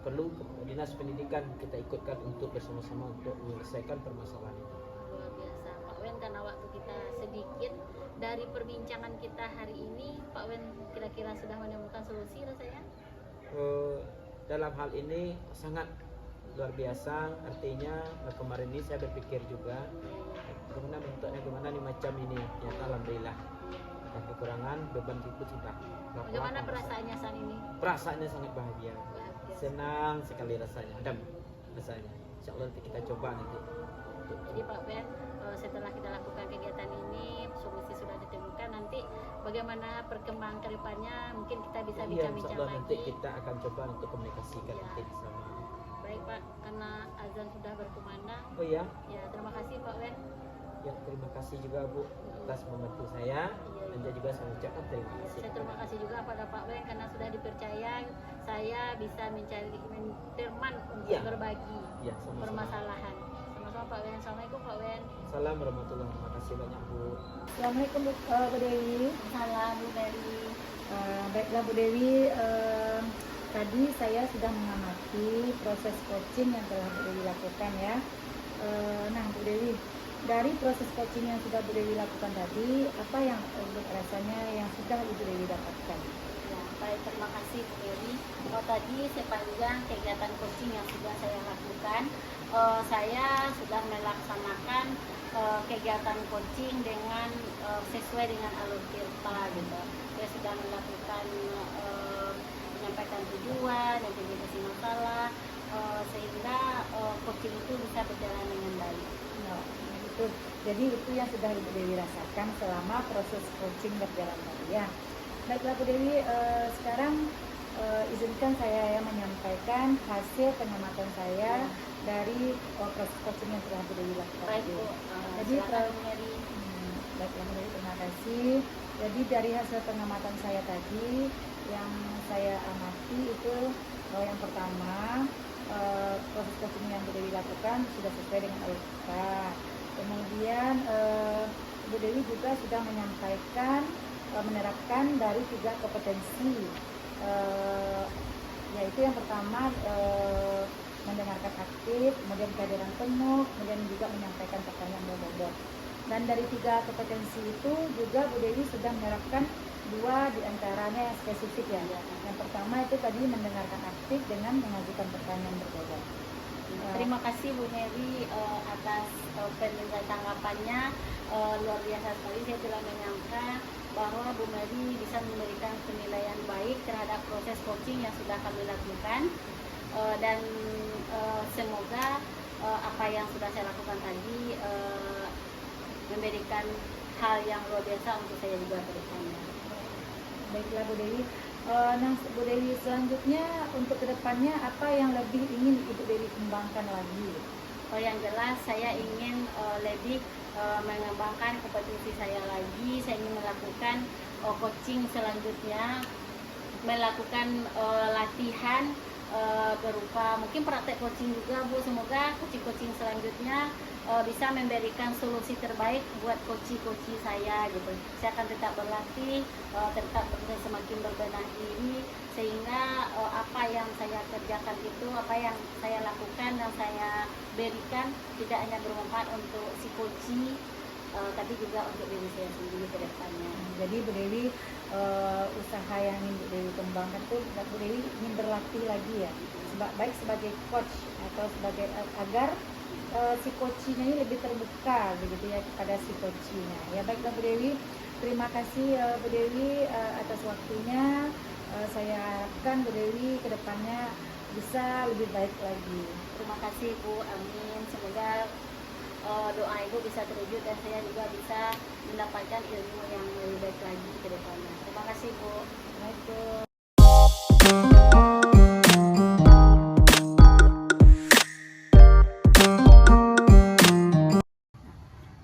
perlu dinas pendidikan kita ikutkan untuk bersama-sama untuk menyelesaikan permasalahan itu. Luar biasa Pak Wen, karena waktu kita sedikit. Dari perbincangan kita hari ini, Pak Wen kira-kira sudah menemukan solusi rasanya? Dalam hal ini sangat luar biasa. Artinya kemarin ini saya berpikir juga bagaimana bentuknya, bagaimana nih macam ini. Ya alhamdulillah. Dan kekurangan beban itu sudah. Bagaimana perasaannya saat ini? Perasaannya sangat bahagia. Senang sekali rasanya. Adem rasanya. Insya Allah nanti kita coba nanti. Jadi Pak Ben, setelah kita lakukan kegiatan ini, solusi sudah ditemukan. Nanti bagaimana perkembangan ke depannya, mungkin kita bisa bincang-bincang lagi. Nanti kita akan coba untuk komunikasikan nanti di sana. Baik Pak, karena azan sudah berkumandang. Oh iya? Ya, terima kasih Pak Ben. Ya, terima kasih juga Bu atas membantu saya. Dan juga saya ucapkan terima kasih. Saya terima kasih juga pada Pak Ben karena sudah dipercaya saya bisa mencari teman untuk berbagi permasalahan. Sama-sama Pak Ben. Assalamualaikum Pak Ben. Salam warahmatullahi wabarakatuh. Terima kasih banyak Bu. Assalamualaikum Bu Dewi. Salam Bu Dewi. Baiklah Bu Dewi, tadi saya sudah mengamati proses coaching yang telah Bu Dewi lakukan ya. Nah Bu Dewi, dari proses coaching yang sudah Bu Dewi lakukan tadi, apa yang rasanya yang sudah Ibu Dewi dapatkan? Ya, baik, terima kasih Bu Dewi. Tadi sepanjang kegiatan coaching yang sudah saya lakukan, saya sudah melaksanakan kegiatan coaching dengan sesuai dengan alur tirta gitu. Saya sudah melakukan menyampaikan tujuan, identifikasi masalah, sehingga coaching itu bisa berjalan dengan baik. Nah, itu. Jadi itu yang sudah Ibu Dewi rasakan selama proses coaching berjalan tadi ya. Baiklah Bu Dewi, sekarang izinkan saya menyampaikan hasil pengamatan saya dari proses coaching yang telah Bu Dewi lakukan. Baik Bu, Jadi silakan Bu Mary. baiklah Bu Dewi, terima kasih. Jadi dari hasil pengamatan saya tadi yang saya amati itu yang pertama proses coaching yang Bu Dewi lakukan sudah sesuai dengan alur kita. Kemudian Bu Dewi juga sudah menyampaikan menerapkan dari 3 kompetensi, yaitu yang pertama mendengarkan aktif, kemudian kehadiran penuh, kemudian juga menyampaikan pertanyaan berbobot. Dan dari 3 kompetensi itu juga Bu Dewi sudah menerapkan 2 diantaranya yang spesifik ya. Yang pertama itu tadi mendengarkan aktif dengan mengajukan pertanyaan berbobot. Terima kasih Bu Mary atas penilaian tanggapannya, luar biasa sekali. Saya tidak menyangka bahwa Bu Mary bisa memberikan penilaian baik terhadap proses coaching yang sudah kami lakukan, dan semoga apa yang sudah saya lakukan tadi memberikan hal yang luar biasa untuk saya juga ke depannya. Baiklah Bu Dewi. Nah Bu Dewi, selanjutnya untuk kedepannya apa yang lebih ingin Ibu Dewi kembangkan lagi? Yang jelas saya ingin lebih mengembangkan kompetensi saya lagi. Saya ingin melakukan coaching selanjutnya, melakukan latihan berupa mungkin praktek coaching juga Bu. Semoga coaching selanjutnya bisa memberikan solusi terbaik buat coach saya gitu. Saya akan tetap berlatih, tetap semakin berbenah diri, sehingga apa yang saya kerjakan itu, apa yang saya lakukan dan saya berikan tidak hanya bermanfaat untuk si coach, tapi juga untuk diri saya sendiri ke depannya. Jadi Bu Dewi, usaha yang ingin Bu Dewi kembangkan itu Bu Dewi ingin berlatih lagi ya, baik sebagai coach atau sebagai agar si coachnya ini lebih terbuka begitu ya kepada si coachnya. Ya baiklah Bu Dewi, terima kasih Bu Dewi atas waktunya. Saya harapkan Bu Dewi kedepannya bisa lebih baik lagi. Terima kasih Bu, amin. Semoga doa Ibu bisa terwujud dan saya juga bisa mendapatkan ilmu yang lebih baik lagi ke depannya. Terima kasih Bu. Assalamualaikum.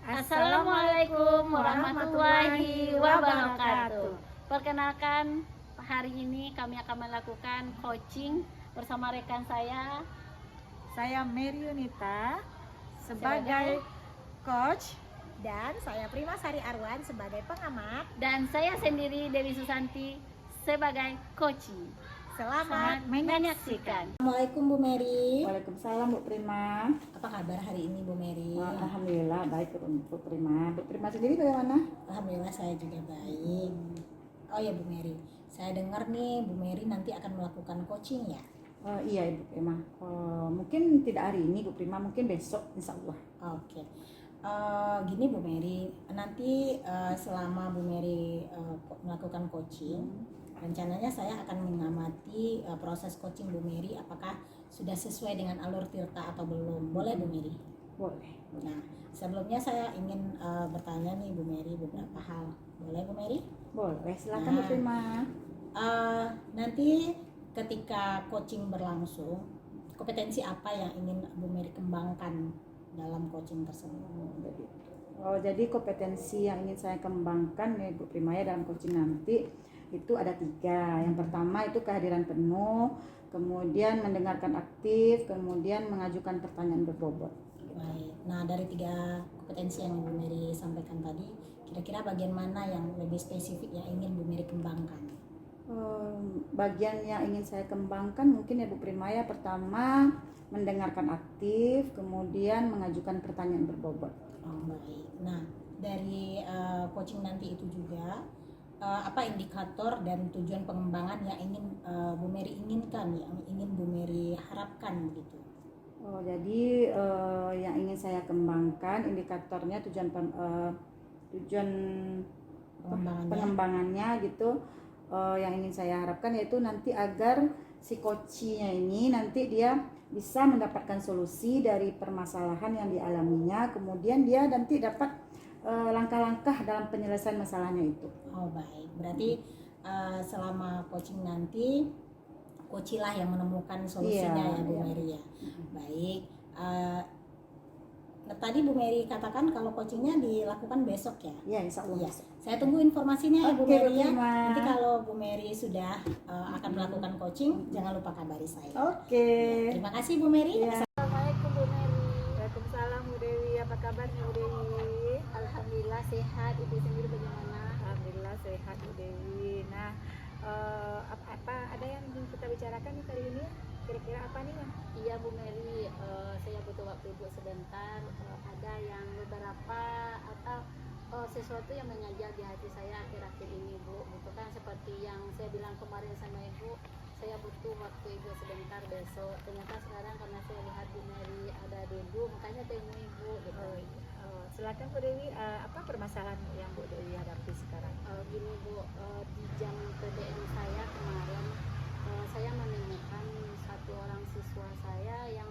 Assalamualaikum warahmatullahi wabarakatuh. Perkenalkan, hari ini kami akan melakukan coaching bersama rekan saya. Saya Mary Yunita sebagai coach dan saya Prima Sari Arwan sebagai pengamat. Dan saya sendiri Dewi Susanti sebagai coaching. Selamat menyaksikan. Assalamualaikum Bu Mary. Waalaikumsalam Bu Prima. Apa kabar hari ini Bu Mary? Alhamdulillah baik Bu Prima. Bu Prima sendiri bagaimana? Alhamdulillah saya juga baik. Oh ya Bu Mary, saya dengar nih Bu Mary nanti akan melakukan coaching ya? Iya Ibu Prima. Mungkin tidak hari ini Bu Prima, mungkin besok insya Allah. Oke. Gini Bu Mary, nanti selama Bu Mary melakukan coaching, rencananya saya akan mengamati proses coaching Bu Mary apakah sudah sesuai dengan alur tirta atau belum. Boleh Bu Mary? Boleh. Nah, sebelumnya saya ingin bertanya nih Bu Mary beberapa hal. Boleh Bu Mary? Boleh, silakan Bu Nah. Prima. Nanti ketika coaching berlangsung, kompetensi apa yang ingin Bu Mary kembangkan dalam coaching tersebut? Jadi kompetensi yang ingin saya kembangkan nih Bu Prima ya dalam coaching nanti itu ada 3. Yang pertama itu kehadiran penuh, kemudian mendengarkan aktif, kemudian mengajukan pertanyaan berbobot. Baik. Nah, dari 3 kompetensi yang Bu Mary sampaikan tadi, kira-kira bagian mana yang lebih spesifik yang ingin Bu Mary kembangkan? Bagian yang ingin saya kembangkan mungkin ya Bu Primaya, pertama mendengarkan aktif, kemudian mengajukan pertanyaan berbobot. Oh, baik. Nah, dari coaching nanti itu juga apa indikator dan tujuan pengembangan yang ingin Bu Mary inginkan, yang ingin Bu Mary harapkan begitu? Oh, jadi yang ingin saya kembangkan indikatornya tujuan pengembangannya gitu, yang ingin saya harapkan yaitu nanti agar si coachnya ini nanti dia bisa mendapatkan solusi dari permasalahan yang dialaminya, kemudian dia nanti dapat langkah-langkah dalam penyelesaian masalahnya itu. Oh, baik. Berarti selama coaching nanti coachilah yang menemukan solusinya ya Bu Mary ya. Baik. Tadi Bu Mary katakan kalau coachingnya dilakukan besok ya? Ya, insya Allah. Iya. Saya tunggu informasinya ya Bu Oke, Mary ya. Prima. Nanti kalau Bu Mary sudah akan melakukan coaching, jangan lupa kabari saya. Oke. Terima kasih Bu Mary. Ya. Assalamualaikum Bu Mary. Waalaikumsalam Bu Dewi. Apa kabarnya Bu Dewi? Alhamdulillah sehat. Ibu sendiri bagaimana? Alhamdulillah sehat Bu Dewi. Nah, apa ada yang ingin kita bicarakan nih kali ini? Kira-kira apa nih yang Iya Bu Mary, saya butuh waktu Ibu sebentar. Ada yang beberapa atau sesuatu yang mengajar di hati saya akhir-akhir ini Bu. Gitu kan, seperti yang saya bilang kemarin sama Ibu, saya butuh waktu Ibu sebentar besok. Ternyata sekarang karena saya lihat Bu Mary ada duduk, makanya temui Ibu gitu. silakan Bu Dewi, apa permasalahan yang Bu Dewi hadapi sekarang? Gini Bu, di jam PDN saya kemarin, saya menemukan satu orang siswa saya yang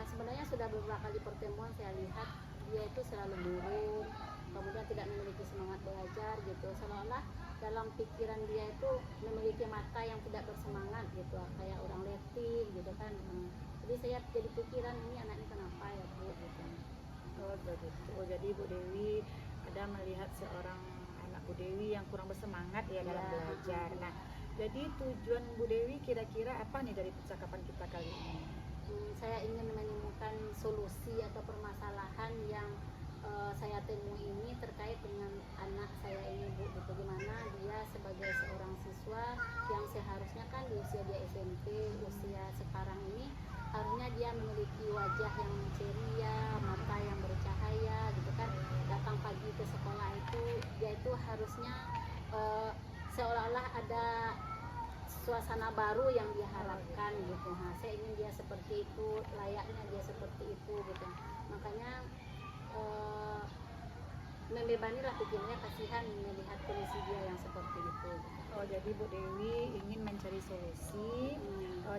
sebenarnya sudah beberapa kali pertemuan saya lihat dia itu selalu murung, kemudian tidak memiliki semangat belajar gitu, seolah-olah dalam pikiran dia itu memiliki mata yang tidak bersemangat gitu, kayak orang letih gitu kan. Jadi saya jadi pikiran, ini anak ini kenapa ya Bu gitu. Oh begitu. Jadi Bu Dewi ada melihat seorang anak Bu Dewi yang kurang bersemangat ya dalam Ya. belajar. Nah, jadi tujuan Bu Dewi kira-kira apa nih dari percakapan kita kali ini? Saya ingin menemukan solusi atau permasalahan yang saya temui ini terkait dengan anak saya ini Bu, gitu. Gimana dia sebagai seorang siswa yang seharusnya kan di usia dia SMP, usia sekarang ini harusnya dia memiliki wajah yang ceria, mata yang bercahaya gitu kan. Datang pagi ke sekolah itu dia itu harusnya seolah-olah ada suasana baru yang diharapkan gitu. Nah, saya ingin dia seperti itu, layaknya dia seperti itu gitu. Makanya membebanilah pikirannya, kasihan melihat kondisi dia yang seperti itu gitu. Oh, jadi Bu Dewi ingin mencari solusi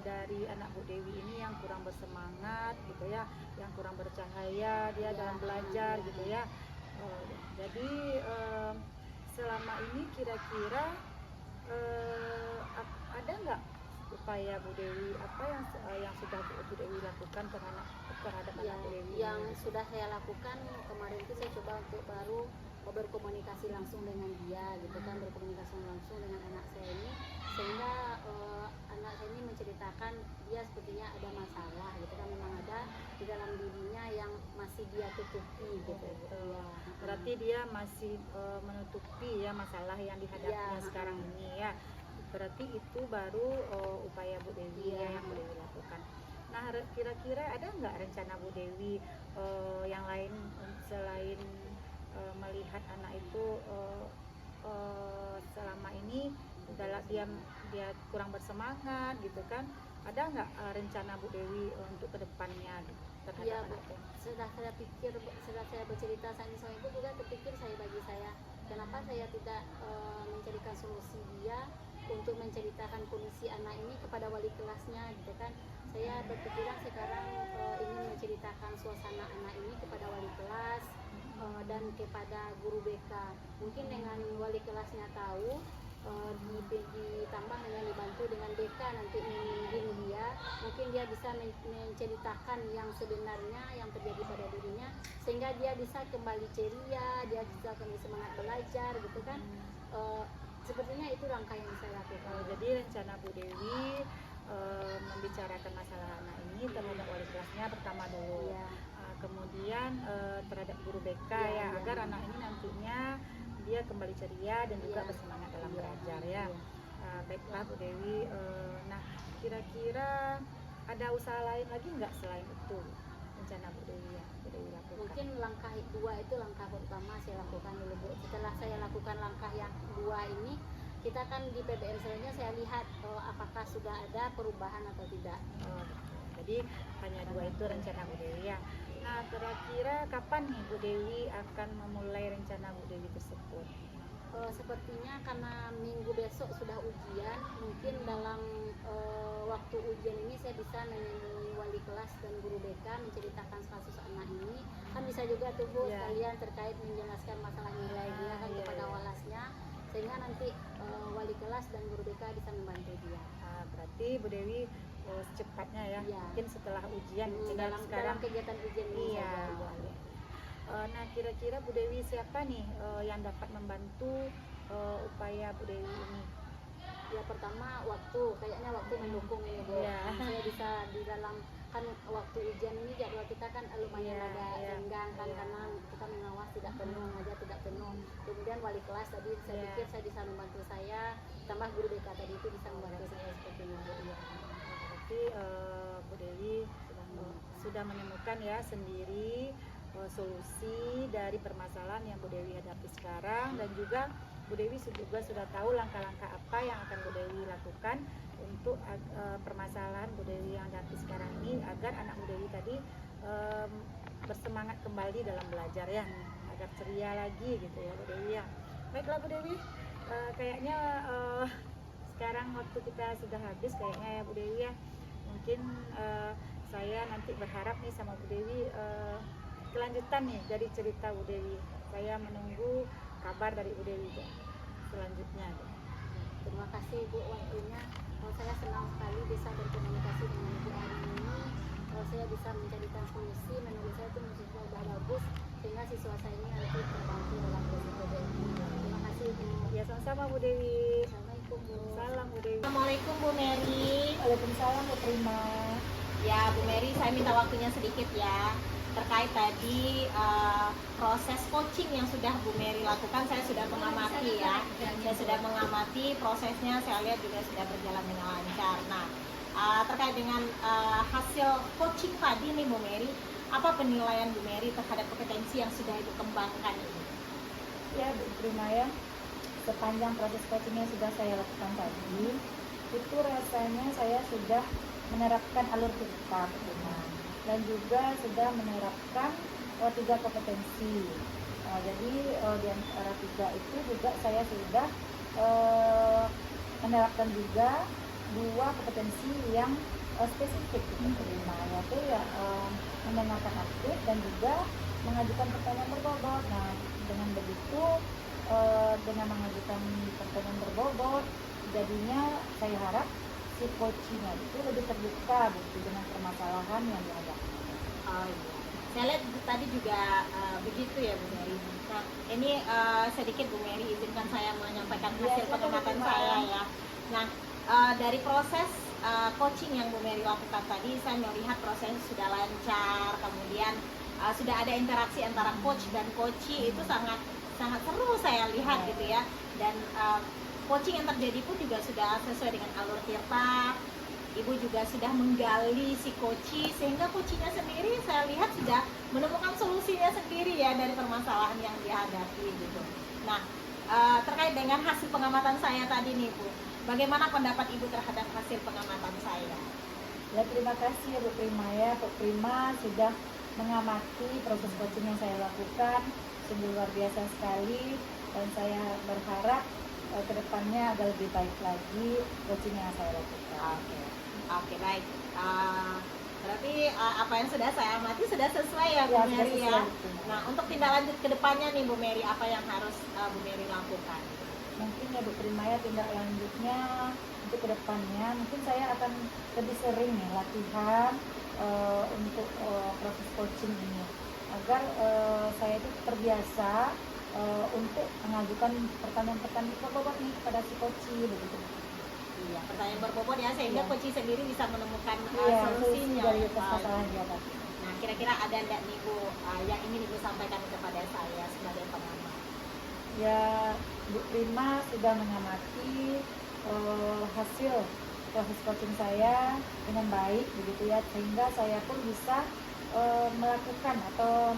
dari anak Bu Dewi ini yang kurang bersemangat gitu ya, yang kurang bercahaya dia dalam belajar gitu ya. Jadi selama ini kira-kira ada nggak upaya Bu Dewi, apa yang sudah Bu Dewi lakukan terhadap anak Bu Dewi? Yang sudah saya lakukan kemarin itu, saya coba untuk baru berkomunikasi langsung dengan dia gitu kan, berkomunikasi langsung dengan anak saya ini, sehingga anak saya ini menceritakan dia sepertinya ada masalah gitu kan, memang ada di dalam dirinya yang masih dia tutupi gitu. Ya. Berarti dia masih menutupi ya masalah yang dihadapinya sekarang ini ya. Berarti itu baru upaya Bu Dewi yang Bu Dewi lakukan. Nah, kira-kira ada nggak rencana Bu Dewi yang lain selain melihat anak itu selama ini dalam dia kurang bersemangat gitu kan? Ada nggak rencana Bu Dewi untuk kedepannya terhadap Iya Bu, anak itu? setelah saya bercerita sama Ibu juga terpikir bagi saya, kenapa saya tidak mencarikan solusi dia untuk menceritakan kondisi anak ini kepada wali kelasnya gitu kan. Saya berpikiran sekarang ingin menceritakan suasana anak ini kepada wali kelas dan kepada guru BK. Mungkin dengan wali kelasnya tahu, ditambah dengan dibantu dengan BK nanti membimbing dia, mungkin dia bisa menceritakan yang sebenarnya yang terjadi pada dirinya, sehingga dia bisa kembali ceria, dia bisa kembali semangat belajar gitu kan. Sepertinya itu langkah yang saya lakukan. Jadi rencana Bu Dewi membicarakan masalah anak ini terhadap wali kelasnya pertama dulu, Ya. kemudian terhadap guru BK Ya, ya, ya. agar anak ini nantinya dia kembali ceria dan juga Iya. bersemangat dalam Iya. belajar ya. Iya. Baiklah Bu Dewi. Nah, kira-kira ada usaha lain lagi nggak selain itu rencana Bu Dewi yang Bu Dewi lakukan? Mungkin langkah 2 itu langkah pertama saya lakukan dulu Bu. Setelah saya lakukan langkah yang 2 ini, kita kan di PBM selanjutnya saya lihat apakah sudah ada perubahan atau tidak. Oh, jadi hanya 2 itu rencana Bu Dewi ya. Nah, kira-kira kapan nih Bu Dewi akan memulai rencana Bu Dewi tersebut? Sepertinya karena minggu besok sudah ujian, mungkin dalam waktu ujian ini saya bisa menemui wali kelas dan guru BK menceritakan kasus anak ini. Kan bisa juga tuh Bu Iya. sekalian terkait menjelaskan masalah nilai dia kan Iya, kepada iya. walasnya, sehingga nanti wali kelas dan guru BK bisa membantu dia. Berarti Bu Dewi secepatnya ya, Iya. mungkin setelah ujian. Hmm, Tinggal dalam sekarang. kegiatan ujian ini Iya. saja, Bu. Nah, kira-kira Bu Dewi siapa nih yang dapat membantu upaya Bu Dewi ini? Ya pertama waktu, kayaknya waktu mendukung ini Bu. Iya. Saya bisa di dalam kan waktu ujian ini jadwal kita kan lumayan Iya, agak iya, renggang kan iya. karena kita mengawas tidak penuh, aja tidak penuh. Kemudian wali kelas tadi saya Iya. pikir saya bisa membantu saya, tambah guru BK tadi itu bisa membantu saya seperti itu Bu. Iya. Berarti Bu Dewi sudah menemukan ya sendiri solusi dari permasalahan yang Bu Dewi hadapi sekarang, dan juga Bu Dewi juga sudah tahu langkah-langkah apa yang akan Bu Dewi lakukan untuk permasalahan Bu Dewi yang hadapi sekarang ini, agar anak Bu Dewi tadi bersemangat kembali dalam belajar ya, agar ceria lagi gitu ya Bu Dewi ya. Baiklah Bu Dewi, kayaknya sekarang waktu kita sudah habis kayaknya ya Bu Dewi ya. Mungkin saya nanti berharap nih sama Bu Dewi kelanjutan nih dari cerita Bu Dewi. Saya menunggu kabar dari Bu Dewi Bu, selanjutnya Bu. Terima kasih Bu waktunya. Saya senang sekali bisa berkomunikasi dengan Ibu hari ini. Saya bisa mencarikan solusi, menurut saya itu siswa sudah bagus sehingga siswa saya ini nanti terbantu dalam proses PBM. Terima kasih Bu. Ya sama-sama Bu Dewi. Assalamualaikum Bu. Salam Bu Dewi. Assalamualaikum Bu Mary. Waalaikumsalam Bu Prima. Ya Bu Mary, saya minta waktunya sedikit ya terkait tadi proses coaching yang sudah Bu Mary lakukan. Saya sudah mengamati ya, saya sudah mengamati prosesnya, saya lihat juga sudah berjalan dengan lancar. Nah, terkait dengan hasil coaching tadi nih Bu Mary, apa penilaian Bu Mary terhadap kompetensi yang sudah Ibu kembangkan ini? Ya Bu Prima ya, sepanjang proses coaching yang sudah saya lakukan tadi, itu rasanya saya sudah menerapkan alur cerita Bu Prima, dan juga sudah menerapkan 3 kompetensi. Jadi di antara 3 itu juga saya sudah menerapkan juga 2 kompetensi yang spesifik Bu Prima, yaitu ya mendengarkan aktif dan juga mengajukan pertanyaan berbobot. Nah, dengan begitu dengan mengajukan pertanyaan berbobot, jadinya saya harap si coachingnya itu lebih terbuka dengan permasalahan yang dihadapi. Oh iya, saya lihat tadi juga begitu ya Bu Mary. Nah, ini sedikit Bu Mary izinkan saya menyampaikan hasil pengamatan saya ya. Nah, dari proses coaching yang Bu Mary lakukan tadi, saya melihat proses sudah lancar, kemudian sudah ada interaksi antara coach dan coachee, itu sangat seru saya lihat gitu ya. Dan coaching yang terjadi pun juga sudah sesuai dengan alur tirta. Ibu juga sudah menggali si coachee, sehingga coachee-nya sendiri saya lihat sudah menemukan solusinya sendiri ya dari permasalahan yang dihadapi gitu. Nah, terkait dengan hasil pengamatan saya tadi nih Bu, bagaimana pendapat Ibu terhadap hasil pengamatan saya? Ya, terima kasih Bu Prima ya. Bu Prima sudah mengamati proses coaching yang saya lakukan, sungguh luar biasa sekali, dan saya berharap kedepannya agak lebih baik lagi coaching yang saya lakukan. Oke, baik. Berarti apa yang sudah saya amati sudah sesuai ya Bu Ya, Mary sudah ya. sesuai. Nah, untuk tindak lanjut ke depannya nih Bu Mary, apa yang harus Bu Mary lakukan? Mungkin ya Bu Prima ya, tindak lanjutnya untuk kedepannya mungkin saya akan lebih sering nih latihan untuk proses coaching ini, agar saya itu terbiasa untuk mengajukan pertanyaan-pertanyaan berbobot nih kepada si coachee begitu. Iya, pertanyaan berbobot ya, sehingga Iya. coachee sendiri bisa menemukan Iya, solusinya. dari permasalahan dia tadi. Nah, kira-kira ada enggak nih Bu yang ingin Ibu sampaikan kepada saya sebagai pengamat? Ya, Bu Prima sudah mengamati hasil proses coaching saya dengan baik begitu ya, sehingga saya pun bisa melakukan atau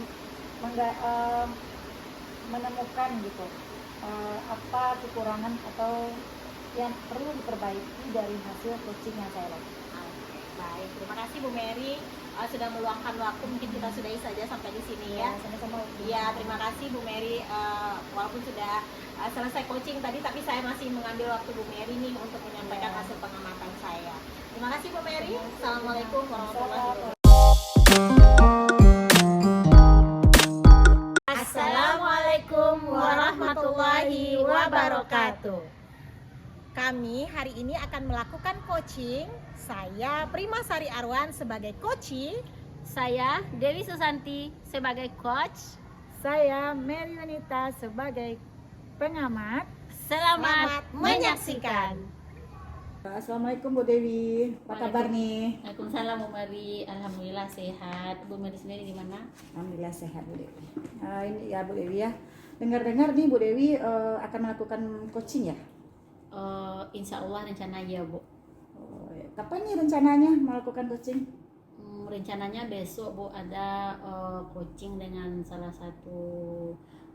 menemukan gitu apa kekurangan atau yang perlu diperbaiki dari hasil coaching yang saya lakukan. Baik, terima kasih Bu Mary sudah meluangkan waktu. Mungkin kita sudahi saja sampai di sini ya. Sama-sama. Iya, terima kasih Bu Mary. Walaupun sudah selesai coaching tadi, tapi saya masih mengambil waktu Bu Mary nih untuk menyampaikan hasil pengamatan saya. Terima kasih Bu Mary. Assalamualaikum warahmatullahi wabarakatuh. Assalamualaikum warahmatullahi wabarakatuh. Kami hari ini akan melakukan coaching. Saya Prima Sari Arwan sebagai coach. Saya Dewi Susanti sebagai coach. Saya Mary Wanita sebagai pengamat. Selamat menyaksikan. Assalamualaikum Bu Dewi, apa kabar nih? Waalaikumsalam Bu Mary. Alhamdulillah sehat. Bu Mary sendiri di mana? Alhamdulillah sehat Bu Dewi. Ini ya Bu Dewi ya. Dengar-dengar nih Bu Dewi akan melakukan coaching ya? Insya Allah rencana ya Bu. Kapan nih rencananya melakukan coaching? Rencananya besok Bu ada coaching dengan salah satu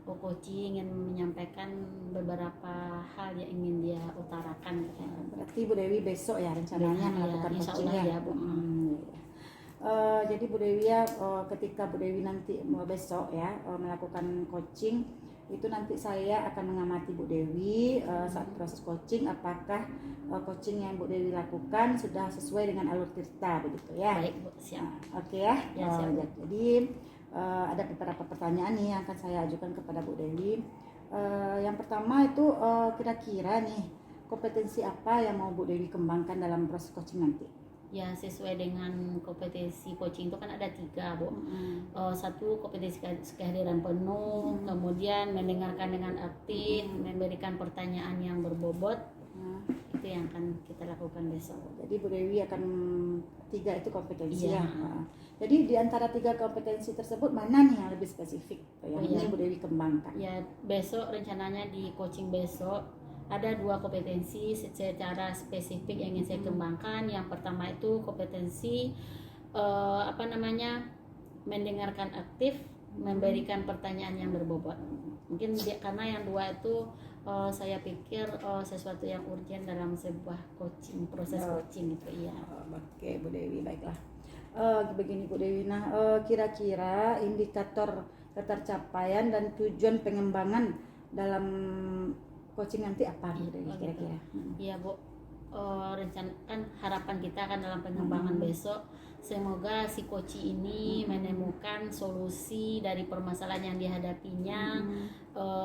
coaching yang menyampaikan beberapa hal yang ingin dia utarakan. Berarti Bu Dewi besok ya rencananya melakukan insya coaching Allah ya? ya Bu. Jadi Bu Dewi ya ketika Bu Dewi nanti mau besok ya melakukan coaching, itu nanti saya akan mengamati Bu Dewi saat proses coaching, apakah coaching yang Bu Dewi lakukan sudah sesuai dengan alur cerita begitu ya. Baik Bu, siap. Oke ya. Ya, siap, Bu. Jadi ada beberapa pertanyaan nih yang akan saya ajukan kepada Bu Dewi. Yang pertama itu kira-kira nih kompetensi apa yang mau Bu Dewi kembangkan dalam proses coaching nanti? Ya sesuai dengan kompetensi coaching itu kan ada 3 Bu. Satu kompetensi kehadiran penuh, kemudian mendengarkan dengan aktif, memberikan pertanyaan yang berbobot. Itu yang akan kita lakukan besok. Jadi Bu Dewi akan 3 itu kompetensi Iya. ya. Jadi di antara 3 kompetensi tersebut mana nih yang lebih spesifik yang iya. ingin Bu Dewi kembangkan? Ya besok rencananya di coaching besok ada 2 kompetensi secara spesifik yang ingin saya kembangkan. Yang pertama itu kompetensi mendengarkan aktif, memberikan pertanyaan yang berbobot. Mungkin karena yang 2 itu saya pikir sesuatu yang urgent dalam sebuah coaching, proses coaching itu iya. Oke Bu Dewi, baiklah. Begini Bu Dewi, nah kira-kira indikator ketercapaian dan tujuan pengembangan dalam coaching nanti apa Bu Dewi kira-kira? Iya Bu, rencana kan harapan kita kan dalam pengembangan besok semoga si coach ini menemukan solusi dari permasalahan yang dihadapinya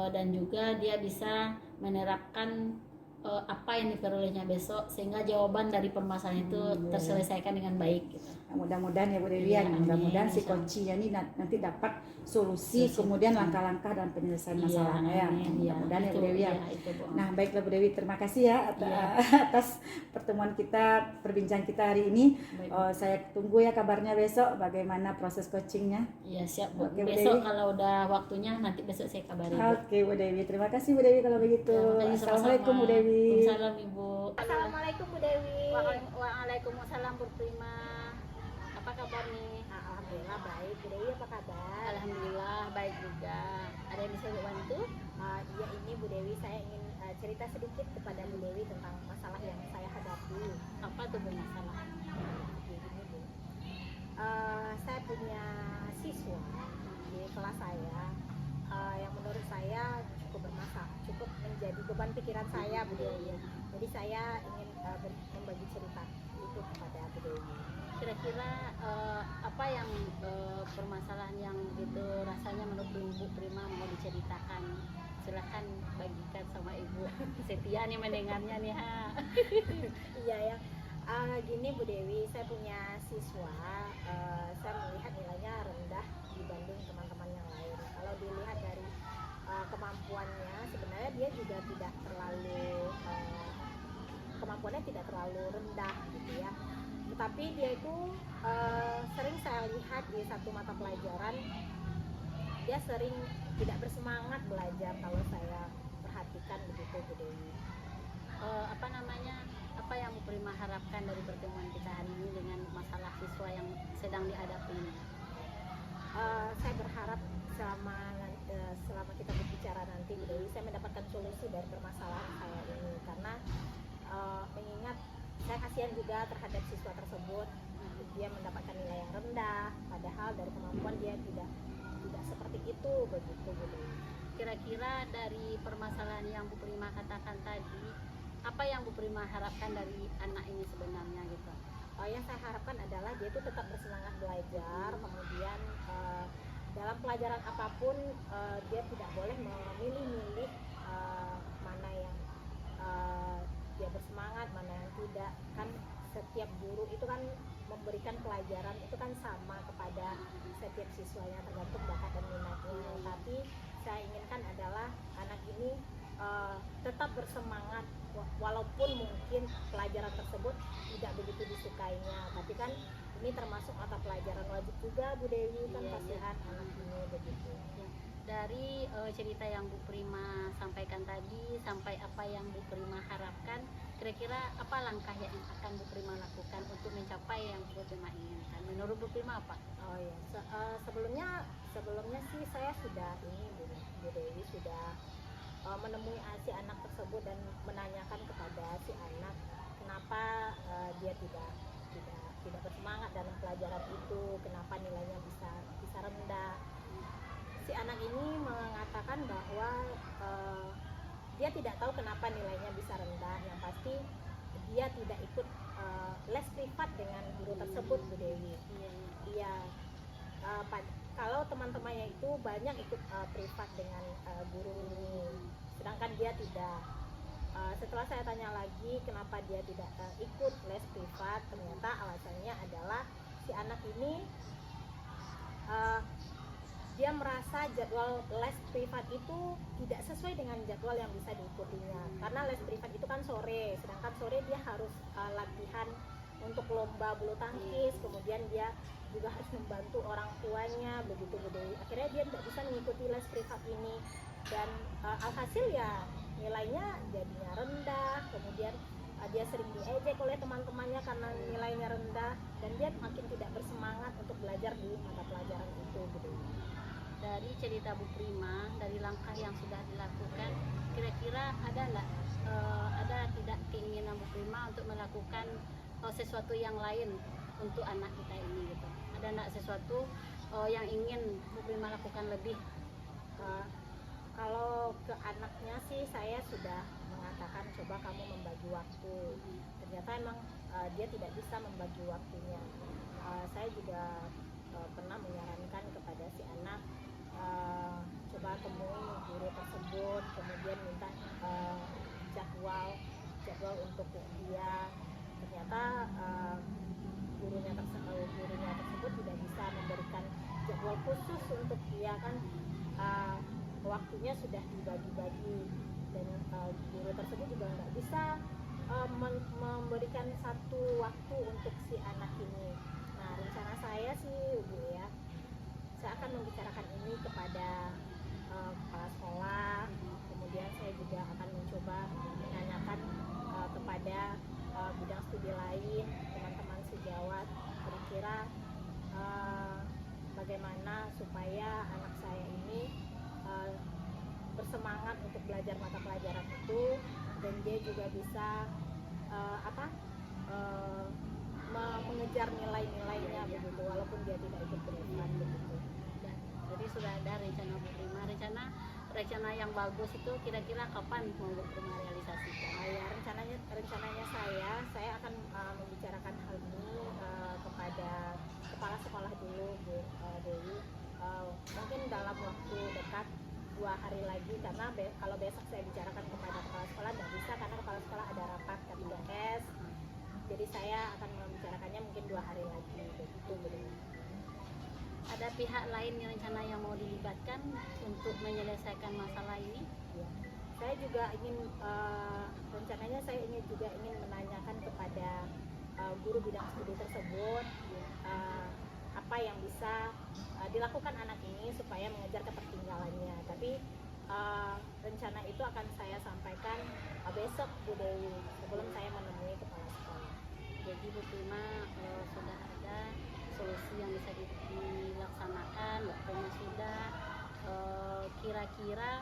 dan juga dia bisa menerapkan apa yang diperolehnya besok sehingga jawaban dari permasalahan itu terselesaikan dengan baik gitu. Mudah-mudahan ya Bu Dewi, Iya, mudah-mudahan amin, si coachnya ini nanti dapat solusi kemudian langkah-langkah dan penyelesaian masalahnya ya. Mudah-mudahan ya Bu Dewi ya. Nah baiklah Bu Dewi, terima kasih ya atas pertemuan kita, perbincang kita hari ini. Saya tunggu ya kabarnya besok bagaimana proses coachingnya. Iya siap Bu. Oke, Bu Besok Dewi. kalau udah waktunya nanti besok saya kabari Bu. Oke Bu Dewi, terima kasih Bu Dewi kalau begitu. Ya, makasih sama-sama. Assalamualaikum Bu Dewi. Waalaikumsalam Ibu. Assalamualaikum Bu Dewi. Waalaikumsalam Bu Prima. Apa kabar nih? Alhamdulillah baik. Bu Dewi apa kabar? Alhamdulillah baik juga. Ada yang bisa dibantu? Iya ini Bu Dewi, saya ingin cerita sedikit kepada Bu Dewi tentang masalah yang saya hadapi. Apa tuh Bu masalah? Begini Bu, saya punya siswa di kelas saya yang menurut saya cukup bermasalah, cukup menjadi beban pikiran saya Bu Dewi. Jadi saya ingin membagi cerita itu kepada Bu Dewi. Kira-kira apa yang permasalahan yang gitu rasanya menurut Bu Prima mau diceritakan? Silahkan bagikan sama Ibu. Setia nih mendengarnya nih Iya ya. Gini Bu Dewi, saya punya siswa, saya melihat nilainya rendah dibanding teman-teman yang lain. Kalau dilihat dari kemampuannya, sebenarnya dia juga tidak terlalu kemampuannya tidak terlalu rendah gitu ya. Tetapi dia itu sering saya lihat di satu mata pelajaran dia sering tidak bersemangat belajar kalau saya perhatikan begitu Bu Dewi. Apa yang Bu Prima harapkan dari pertemuan kita hari ini dengan masalah siswa yang sedang dihadapi ini? Saya berharap selama kita berbicara nanti Bu Dewi, saya mendapatkan solusi dari permasalahan saya ini, karena mengingat saya kasihan juga terhadap siswa tersebut. Dia mendapatkan nilai yang rendah, padahal dari kemampuan dia tidak seperti itu begitu Bu Dewi. Kira-kira dari permasalahan yang Bu Prima katakan tadi, apa yang Bu Prima harapkan dari anak ini sebenarnya gitu? Yang saya harapkan adalah dia itu tetap bersemangat belajar, kemudian dalam pelajaran apapun dia tidak boleh memilih-milih mana yang dia bersemangat, mana yang tidak. Kan setiap guru itu kan memberikan pelajaran itu kan sama kepada setiap siswanya, tergantung bakat dan minatnya. Tapi saya inginkan adalah anak ini tetap bersemangat walaupun mungkin pelajaran tersebut tidak begitu disukainya, tapi kan ini termasuk mata pelajaran wajib juga Bu Dewi, kan kasihan anak ini begitu. Dari cerita yang Bu Prima sampaikan tadi sampai apa yang Bu Prima harapkan, kira-kira apa langkah yang akan Bu Prima lakukan untuk mencapai yang Bu Prima inginkan? Menurut Bu Prima apa? Oh ya, sebelumnya sih saya sudah ini Bu Dewi sudah menemui si anak tersebut dan menanyakan kepada si anak kenapa dia tidak bersemangat dalam pelajaran itu, kenapa nilainya bisa rendah. Si anak ini mengatakan bahwa dia tidak tahu kenapa nilainya bisa rendah. Yang pasti dia tidak ikut les privat dengan guru tersebut Bu Dewi. Iya. Kalau teman-temannya itu banyak ikut privat dengan guru ini, sedangkan dia tidak. Setelah saya tanya lagi kenapa dia tidak ikut les privat, ternyata alasannya adalah si anak ini dia merasa jadwal les privat itu tidak sesuai dengan jadwal yang bisa diikutinya, karena les privat itu kan sore, sedangkan sore dia harus latihan untuk lomba bulu tangkis, kemudian dia juga harus membantu orang tuanya begitu Bu Dewi. Akhirnya dia tidak bisa mengikuti les privat ini, dan alhasil ya nilainya jadinya rendah, kemudian dia sering diejek oleh teman-temannya karena nilainya rendah, dan dia makin tidak bersemangat untuk belajar di mata pelajaran itu Bu Dewi. Dari cerita Bu Prima, dari langkah yang sudah dilakukan, kira-kira ada tidak keinginan Bu Prima untuk melakukan sesuatu yang lain untuk anak kita ini gitu? Ada enggak sesuatu yang ingin Bu Prima lakukan lebih? Kalau ke anaknya sih saya sudah mengatakan coba kamu membagi waktu. Ternyata emang dia tidak bisa membagi waktunya. Saya juga pernah menyarankan kepada si anak coba temui guru tersebut, kemudian minta jadwal untuk dia. Ternyata gurunya tersebut tidak bisa memberikan jadwal khusus untuk dia, kan waktunya sudah dibagi-bagi, dan guru tersebut juga nggak bisa memberikan satu waktu untuk si anak ini. Nah, rencana saya sih Bu ya, saya akan membicarakan ini kepada kepala sekolah, kemudian saya juga akan mencoba menanyakan kepada bidang studi lain, teman-teman sejawat, kira-kira bagaimana supaya anak saya ini bersemangat untuk belajar mata pelajaran itu, dan dia juga bisa mengejar nilai-nilainya begitu, walaupun dia tidak ikut privat begitu. Jadi sudah ada rencana Bu Prima, rencana yang bagus itu kira-kira kapan mau Bu Prima realisasikan? Ya, rencananya saya akan membicarakan hal ini kepada kepala sekolah dulu Bu Dewi. Mungkin dalam waktu dekat 2 hari lagi, karena kalau besok saya bicarakan kepada kepala sekolah tidak bisa, karena kepala sekolah ada rapat K3S. Jadi saya akan membicarakannya mungkin 2 hari lagi begitu. Ada pihak lain yang rencana yang mau dilibatkan untuk menyelesaikan masalah ini? Ya. Saya juga ingin rencananya saya juga ingin menanyakan kepada guru bidang studi tersebut apa yang bisa dilakukan anak ini supaya mengejar ketertinggalannya. Tapi rencana itu akan saya sampaikan besok Bu Dewi sebelum saya menemui kepala sekolah. Jadi Bu Prima sudah ada solusi yang bisa dilaksanakan, Mbak Prima sudah kira-kira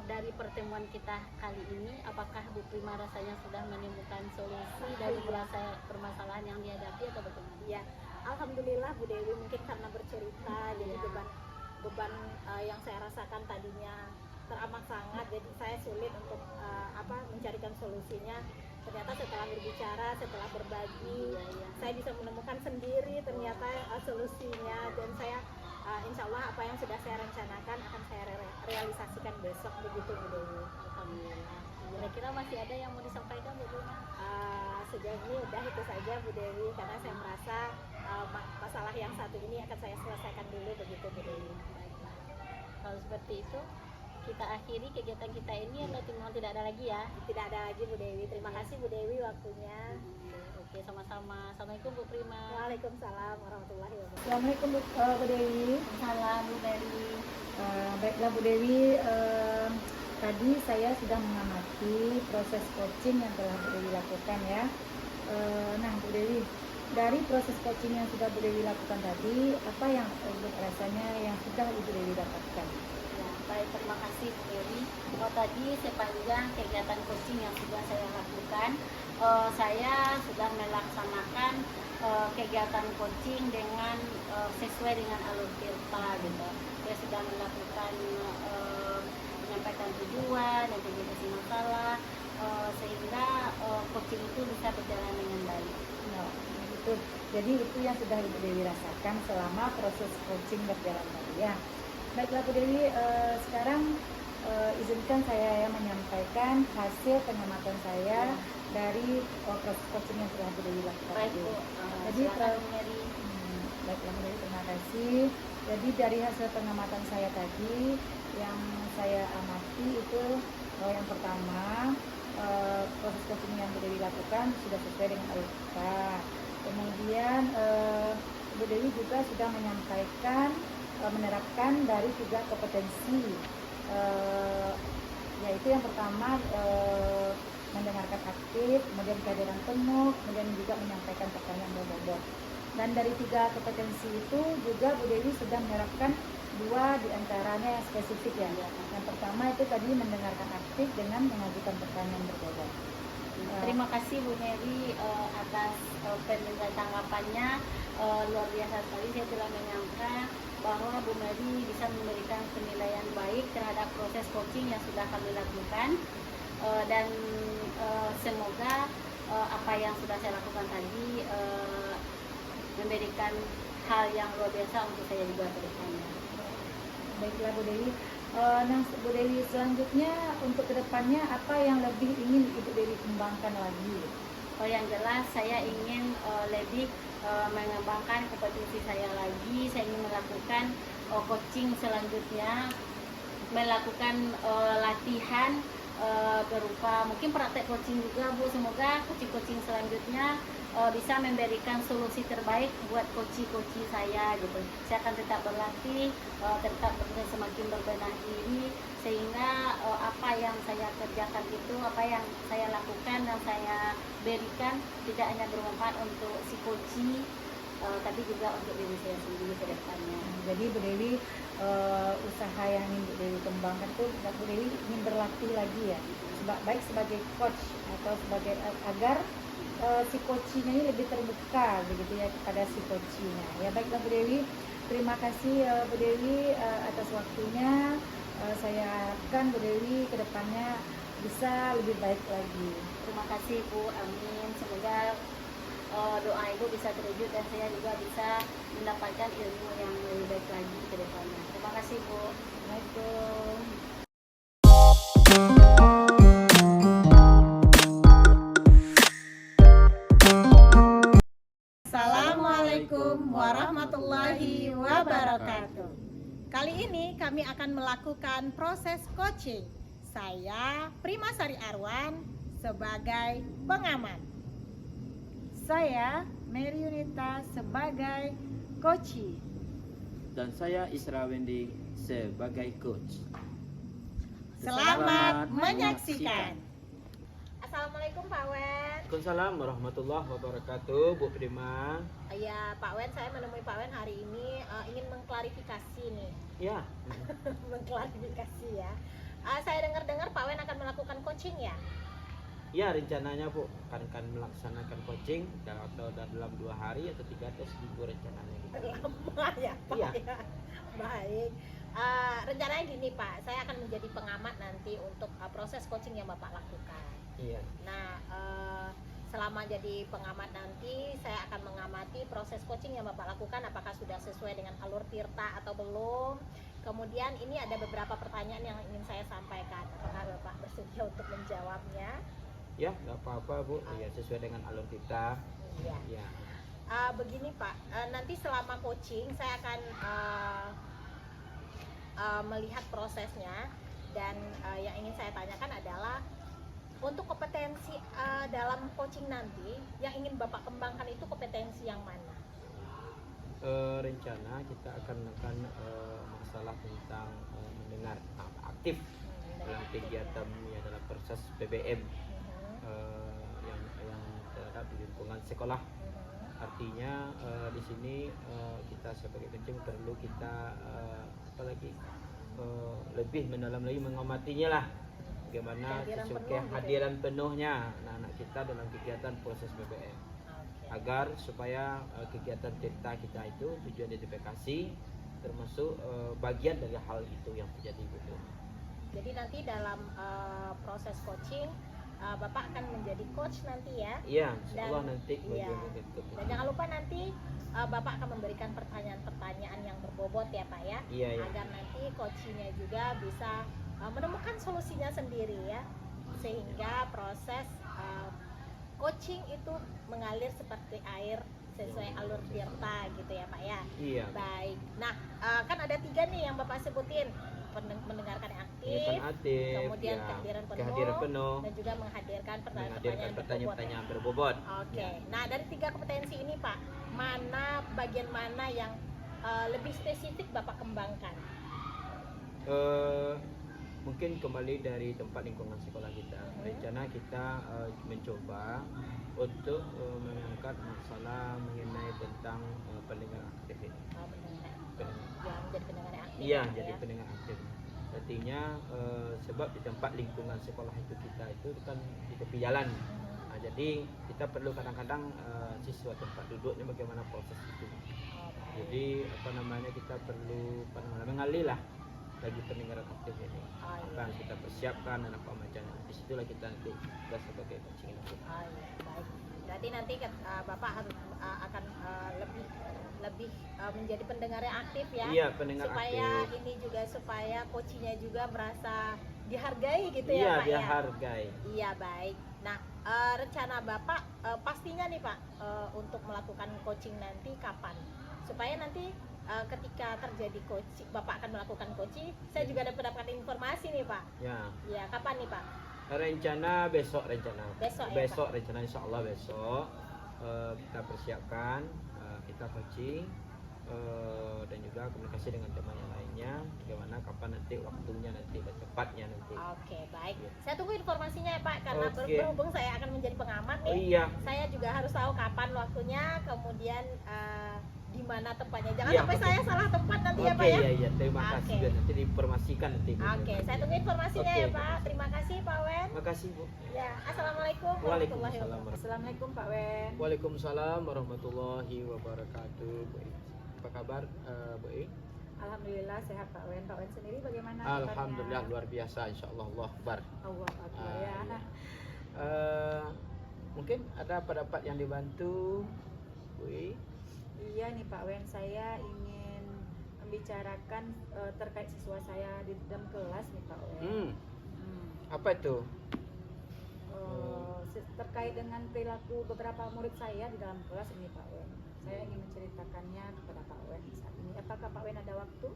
dari pertemuan kita kali ini, apakah Bu Prima rasanya sudah menemukan solusi dari permasalahan yang dihadapi atau bagaimana? Ya, alhamdulillah Bu Dewi, mungkin karena bercerita jadi beban yang saya rasakan tadinya teramat sangat, jadi saya sulit untuk mencarikan solusinya. Ternyata setelah berbicara, setelah berbagi, saya bisa menemukan sendiri ternyata solusinya, dan saya insya Allah apa yang sudah saya rencanakan akan saya realisasikan besok, begitu Bu Dewi. Alhamdulillah. Kira-kira masih ada yang mau disampaikan Bu Prima? Sejauh ini udah itu saja Bu Dewi, karena saya merasa masalah yang satu ini akan saya selesaikan dulu, begitu Bu Dewi. Baiklah. Kalau seperti itu, kita akhiri kegiatan kita ini atau tidak ada lagi ya? Tidak ada lagi Bu Dewi. Terima kasih Bu Dewi waktunya. Oke, sama-sama. Assalamualaikum Bu Prima. Waalaikumsalam warahmatullahi wabarakatuh. Assalamualaikum Bu Dewi. Salam Bu Dewi. Baiklah Bu Dewi, tadi saya sudah mengamati proses coaching yang telah Bu Dewi lakukan ya. Nah Bu Dewi, dari proses coaching yang sudah Bu Dewi lakukan tadi, apa yang rasanya yang sudah Ibu Dewi dapatkan? Ya, baik, terima kasih Bu Dewi. Tadi sepanjang kegiatan coaching yang sudah saya lakukan, saya sudah melaksanakan kegiatan coaching dengan sesuai dengan alur tirta gitu. Saya sudah melakukan menyampaikan tujuan dan definisi masalah sehingga coaching itu bisa berjalan dengan baik. Nah, itu. Jadi itu yang sudah Ibu Dewi rasakan selama proses coaching berjalan tadi ya. Baiklah Bu Dewi, sekarang izinkan saya menyampaikan hasil pengamatan saya dari proses coaching yang telah Bu Dewi lakukan. Baik Bu, Jadi silakan Bu Mary. baiklah Bu Dewi, terima kasih. Jadi dari hasil pengamatan saya tadi yang saya amati itu yang pertama, proses coaching yang Bu Dewi lakukan sudah sesuai dengan alur kita. Kemudian Bu Dewi juga sudah menyampaikan menerapkan dari 3 kompetensi, yaitu yang pertama mendengarkan aktif, kemudian kehadiran penuh, kemudian juga menyampaikan pertanyaan berbobot. Dan dari 3 kompetensi itu juga Bu Dewi sudah menerapkan 2 diantaranya yang spesifik ya. Yang pertama itu tadi mendengarkan aktif dengan mengajukan pertanyaan berbobot. Terima kasih Bu Mary atas penilaian tanggapannya, luar biasa sekali. Saya tidak menyangka bahwa Bu Mary bisa memberikan penilaian baik terhadap proses coaching yang sudah kami lakukan, dan semoga apa yang sudah saya lakukan tadi memberikan hal yang luar biasa untuk saya juga ke depannya. Baiklah Bu Dewi. Nah Bu Dewi, selanjutnya untuk kedepannya apa yang lebih ingin Ibu Dewi kembangkan lagi? Yang jelas saya ingin lebih mengembangkan kompetensi saya lagi. Saya ingin melakukan coaching selanjutnya, melakukan latihan berupa mungkin praktek coaching juga Bu. Semoga coaching selanjutnya bisa memberikan solusi terbaik buat coach-coach saya gitu. Saya akan tetap berlatih, tetap semakin berbenah diri, sehingga apa yang saya kerjakan itu, apa yang saya lakukan dan saya berikan tidak hanya bermanfaat untuk si coach, tapi juga untuk diri saya sendiri ke depannya. Jadi Bu Dewi, usaha yang ingin Bu Dewi kembangkan itu Bu Dewi ingin berlatih lagi ya, baik sebagai coach atau sebagai agar si coachnya ini lebih terbuka begitu ya kepada si coachnya. Ya baiklah Bu Dewi, terima kasih Bu Dewi atas waktunya. Saya harapkan Bu Dewi ke depannya bisa lebih baik lagi. Terima kasih Bu, amin. Semoga doa Ibu bisa terwujud dan saya juga bisa mendapatkan ilmu yang lebih baik lagi ke depannya. Terima kasih Bu. Assalamualaikum. Assalamualaikum warahmatullahi wabarakatuh. Kali ini kami akan melakukan proses coaching. Saya Prima Sari Arwan sebagai pengamat. Saya Mary Yunita sebagai coach. dan saya Isra Wendy sebagai coach. Selamat menyaksikan. Assalamualaikum Pak Wen. Waalaikumsalam warahmatullahi wabarakatuh, Bu Prima. Ya Pak Wen, saya menemui Pak Wen hari ini ingin mengklarifikasi nih. Ya, Mengklarifikasi ya. Saya dengar-dengar Pak Wen akan melakukan coaching ya? ya rencananya Bu akan melaksanakan coaching dalam 2 hari atau 3 atau seminggu rencananya gitu. Lama ya Pak Iya. ya. Baik. Rencananya gini Pak, saya akan menjadi pengamat nanti untuk proses coaching yang Bapak lakukan. Iya. Nah, selama jadi pengamat nanti saya akan mengamati proses coaching yang Bapak lakukan apakah sudah sesuai dengan alur tirta atau belum. Kemudian ini ada beberapa pertanyaan yang ingin saya sampaikan. Apakah Bapak bersedia untuk menjawabnya? Ya, nggak apa-apa Bu. Ya sesuai dengan alur kita. Iya. Ya. Begini Pak, nanti selama coaching saya akan melihat prosesnya dan yang ingin saya tanyakan adalah untuk kompetensi dalam coaching nanti yang ingin Bapak kembangkan itu kompetensi yang mana? Rencana kita akan masalah tentang mendengar aktif dalam kegiatan ya dalam proses PBM yang terhadap di lingkungan sekolah. Artinya di sini kita sebagai coaching perlu kita lebih mendalam lagi mengamatinya lah, bagaimana kehadiran penuhnya anak-anak kita dalam kegiatan proses PBM agar supaya kegiatan tirta kita itu tujuan identifikasi termasuk bagian dari hal itu yang terjadi betul. Jadi nanti dalam proses coaching Bapak akan menjadi coach nanti ya? Iya, insyaallah nanti iya. bagian begitu. Dan jangan lupa nanti Bapak akan memberikan pertanyaan-pertanyaan yang berbobot ya Pak ya? Iya, iya. Agar nanti coachingnya juga bisa menemukan solusinya sendiri ya, sehingga proses coaching itu mengalir seperti air sesuai alur tirta gitu ya Pak ya? Iya. Baik. Nah kan ada 3 nih yang Bapak sebutin, mendengarkan yang aktif, Mendengarkan aktif, kemudian ya. kehadiran penuh, dan juga menghadirkan menghadirkan pertanyaan-pertanyaan berbobot. Oke. Ya. Nah dari 3 kompetensi ini Pak, bagian mana yang lebih spesifik Bapak kembangkan? Mungkin kembali dari tempat lingkungan sekolah kita. Rencana kita mencoba untuk mengangkat masalah mengenai tentang pendengar aktif ini. Yang jadi pendengar yang aktif. Iya, Pak, jadi ya? pendengar aktif. Artinya sebab di tempat lingkungan sekolah kita itu kan di tepi jalan. Nah, jadi kita perlu kadang-kadang siswa tempat duduknya bagaimana proses itu. Jadi kita perlu mengalihlah bagi pendengaran aktif ini. Apa yang kita persiapkan dan apa macamnya. Disitulah kita nanti sebagai coaching itu. Baik. Berarti nanti Bapak harus akan lebih menjadi pendengar yang aktif ya. Iya, pendengar supaya aktif. ini juga supaya coachingnya juga merasa dihargai gitu Iya, ya Pak ya. dihargai. Iya, baik. Nah, rencana Bapak pastinya nih Pak untuk melakukan coaching nanti kapan? Supaya nanti ketika terjadi coaching, Bapak akan melakukan coaching, saya juga dapat informasi nih Pak. Ya. Ya, kapan nih Pak? Rencana besok rencana. Besok ya, Besok rencana insyaallah besok kita persiapkan kita coaching dan juga komunikasi dengan teman yang lainnya bagaimana kapan nanti waktunya nanti dan tepatnya nanti. Oke, baik. Ya. Saya tunggu informasinya ya Pak karena Oke. berhubung saya akan menjadi pengamat nih. Oh iya. Saya juga harus tahu kapan waktunya, kemudian di mana tempatnya. Jangan Iya, sampai oke. saya salah tempat nanti Oke, ya Pak ya. iya, terima kasih Oke. juga nanti diinformasikan nanti. Oke, saya tunggu informasinya Oke. ya Pak. Terima kasih Pak Wen. Terima kasih Bu. Ya, assalamualaikum warahmatullahi Waalaikumsalam. wabarakatuh. Assalamualaikum Pak Wen. Waalaikumsalam warahmatullahi wabarakatuh. Bu I. Apa kabar Bu I? Alhamdulillah sehat Pak Wen. Pak Wen sendiri bagaimana kabarnya? Alhamdulillah luar biasa insyaallah Allah Akbar. Allah Akbar ya. Iya. Mungkin ada pendapat yang dibantu Bu I? Iya nih Pak Wen, saya ingin membicarakan terkait siswa saya di dalam kelas nih Pak Wen. Apa itu? Terkait dengan perilaku beberapa murid saya di dalam kelas ini Pak Wen. Saya ingin menceritakannya kepada Pak Wen saat ini. Apakah Pak Wen ada waktu?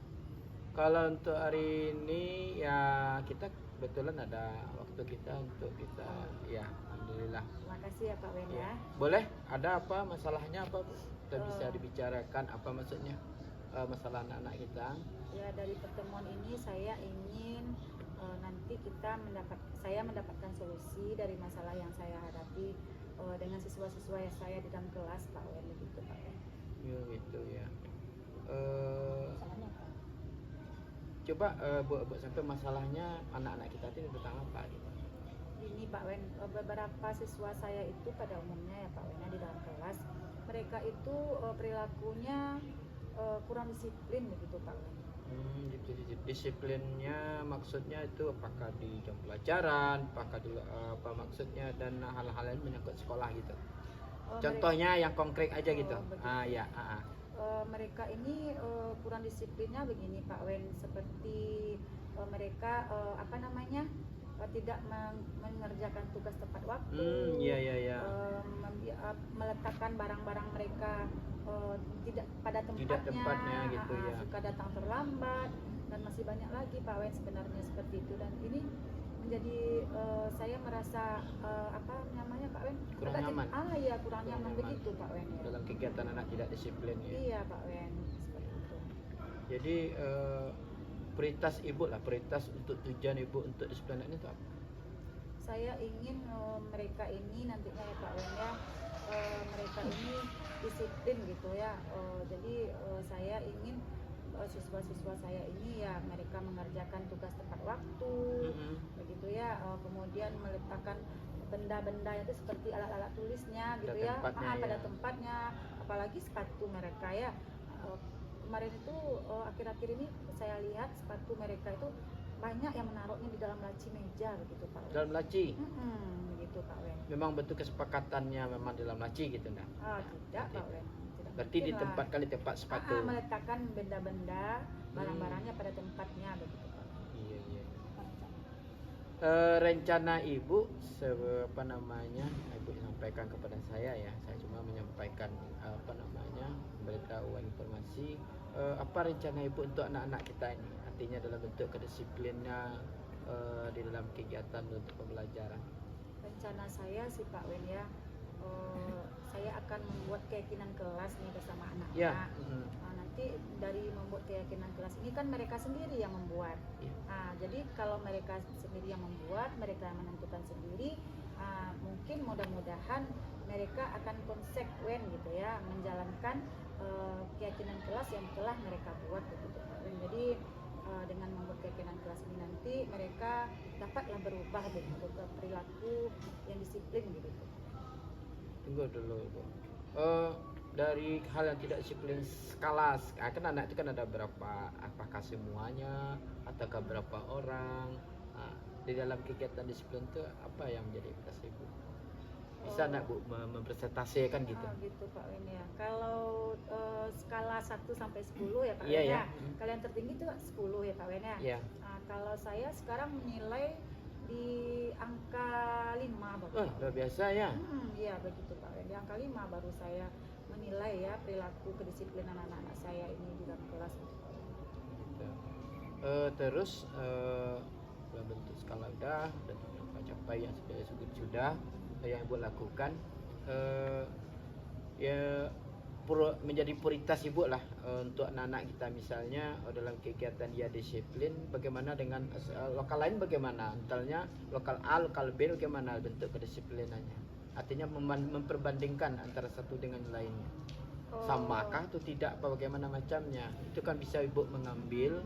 Kalau untuk hari ini ya kita kebetulan ada waktu kita untuk kita ya alhamdulillah. Terima kasih ya Pak Wen ya. Boleh? Ada apa masalahnya apa Bu? Kita bisa dibicarakan apa maksudnya? masalah anak-anak kita? Ya, dari pertemuan ini saya ingin nanti saya mendapatkan solusi dari masalah yang saya hadapi dengan siswa-siswa yang saya di dalam kelas, Pak Wen, begitu Pak Wen. Ya gitu ya. Masalahnya apa? Coba buat sampai masalahnya anak-anak kita itu tentang apa gitu. Ini Pak Wen, beberapa siswa saya itu pada umumnya ya Pak Wen, di dalam kelas mereka itu perilakunya kurang disiplin begitu Pak Wen. Gitu. Disiplinnya maksudnya itu apakah di jam pelajaran, apakah dulu apa maksudnya, dan hal-hal lain menyangkut sekolah gitu. Contohnya yang konkret aja gitu. Begitu. Mereka ini kurang disiplinnya begini Pak Wen, seperti mereka tidak mengerjakan tugas tepat waktu. Iya. Meletakkan barang-barang mereka tidak pada Tidak tempatnya gitu ya. Suka datang terlambat, dan masih banyak lagi Pak Wen sebenarnya seperti itu, dan ini menjadi saya merasa Pak Wen, Kurang nyaman. Iya, kurang nyaman nyaman. Begitu Pak Wen ya. Dalam kegiatan anak tidak disiplin ya. Iya Pak Wen, seperti itu. Jadi prioritas untuk tujuan ibu untuk disiplin anak ini itu apa? Saya ingin mereka ini nantinya ya Pak Wen ya, mereka ini disiplin gitu ya. Jadi saya ingin siswa-siswa saya ini ya mereka mengerjakan tugas tepat waktu, begitu ya. Kemudian meletakkan benda-benda itu seperti alat-alat tulisnya gitu ya, pada tempatnya. Apalagi sepatu mereka ya. Kemarin itu akhir-akhir ini saya lihat sepatu mereka itu banyak yang menaruhnya di dalam laci meja begitu Pak Wen. Dalam laci? Begitu Pak Wen. Memang betul kesepakatannya memang dalam laci gitu nah? Tidak Pak Wen. Berarti ditempatkan di tempat sepatu? Meletakkan benda-benda, barang-barangnya pada tempatnya begitu Pak. Iya. Rencana ibu ibu sampaikan kepada saya ya, saya cuma menyampaikan memberitahu informasi. Apa rencana ibu untuk anak-anak kita ini, artinya dalam bentuk kedisiplinnya di dalam kegiatan untuk pembelajaran? Rencana saya sih Pak Wen ya, saya akan membuat keyakinan kelas nih bersama anak-anak. Ya. Nanti dari membuat keyakinan kelas ini kan mereka sendiri yang membuat. Ya. Jadi kalau mereka sendiri yang membuat, mereka yang menentukan sendiri, mungkin mudah-mudahan mereka akan konsekuen gitu ya menjalankan keyakinan kelas yang telah mereka buat begitu. Jadi dengan membuat keyakinan kelas ini nanti mereka dapatlah berubah begitu ke perilaku yang disiplin gitu. Tunggu dulu ibu. Dari hal yang tidak disiplin skala, kan anak itu kan ada berapa, apakah semuanya ataukah berapa orang? Di dalam kegiatan disiplin itu apa yang menjadi tugas ibu? Bisa nak bu mempresentasikan gitu? Gitu Pak Wen ya. Kalau skala 1 sampai 10 ya Pak Wen Iya, ya. ya. Kalau yang tertinggi itu 10 ya Pak Wen ya. Iya. Kalau saya sekarang menilai di angka 5 Bapak. Luar biasa ya. Iya begitu Pak Wen. Di angka 5 baru saya menilai ya perilaku kedisiplinan anak-anak saya ini di dalam kelas. Gitu. Terus dalam bentuk skala udah dan capai yang sudah yang ibu lakukan, menjadi prioritas ibu lah untuk anak-anak kita, misalnya dalam kegiatan dia disiplin. Bagaimana dengan lokal lain, bagaimana misalnya lokal A, lokal B, bagaimana bentuk kedisiplinannya, artinya memperbandingkan antara satu dengan lainnya, samakah atau tidak, apa bagaimana macamnya, itu kan bisa ibu mengambil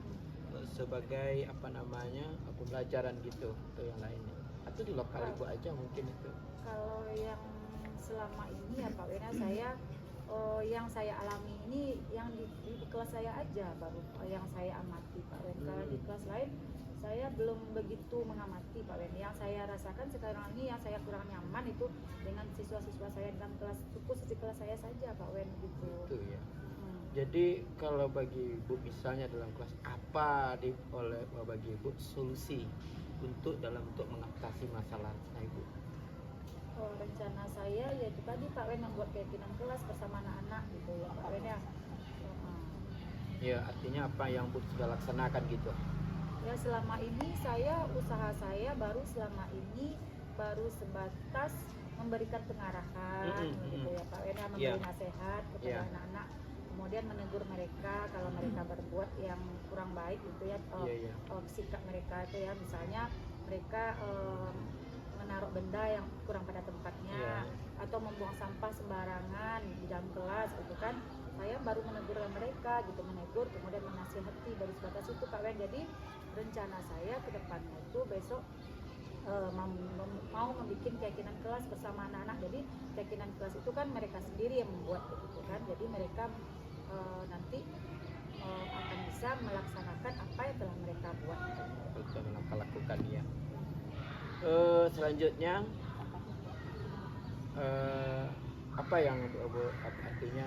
sebagai pembelajaran gitu untuk yang lainnya, atau di lokal ibu aja mungkin itu. Kalau yang selama ini ya Pak Wena, saya yang saya alami ini yang di kelas saya aja baru yang saya amati Pak Wen. Kalau di kelas lain saya belum begitu mengamati Pak Wen. Yang saya rasakan sekarang ini yang saya kurang nyaman itu dengan siswa-siswa saya dalam kelas, khusus di kelas saya saja Pak Wen gitu. Itu ya. Jadi kalau bagi ibu misalnya dalam kelas apa bagi ibu solusi untuk mengatasi masalah ibu? Rencana saya yaitu tadi Pak Wen membuat keyakinan kelas bersama anak-anak gitu ya Pak Wen ya. Ya, artinya apa yang Bu sudah laksanakan gitu? Ya, selama ini usaha saya baru sebatas memberikan pengarahan gitu ya Pak Wen, memberi nasihat kepada anak-anak. Kemudian kemudian menegur mereka kalau mereka berbuat yang kurang baik gitu ya, Iya, iya. sikap mereka itu ya, misalnya mereka menaruh benda yang kurang pada tempatnya, atau membuang sampah sembarangan di dalam kelas gitu kan. Saya baru menegur mereka gitu, menegur kemudian menasihati, baru sebatas itu Pak Wen. Jadi rencana saya ke depannya itu besok mau membuat keyakinan kelas bersama anak-anak. Jadi keyakinan kelas itu kan mereka sendiri yang membuat gitu kan. Jadi mereka nanti akan bisa melaksanakan apa yang telah mereka buat. Betul, mereka lakukan ya. Selanjutnya apa yang artinya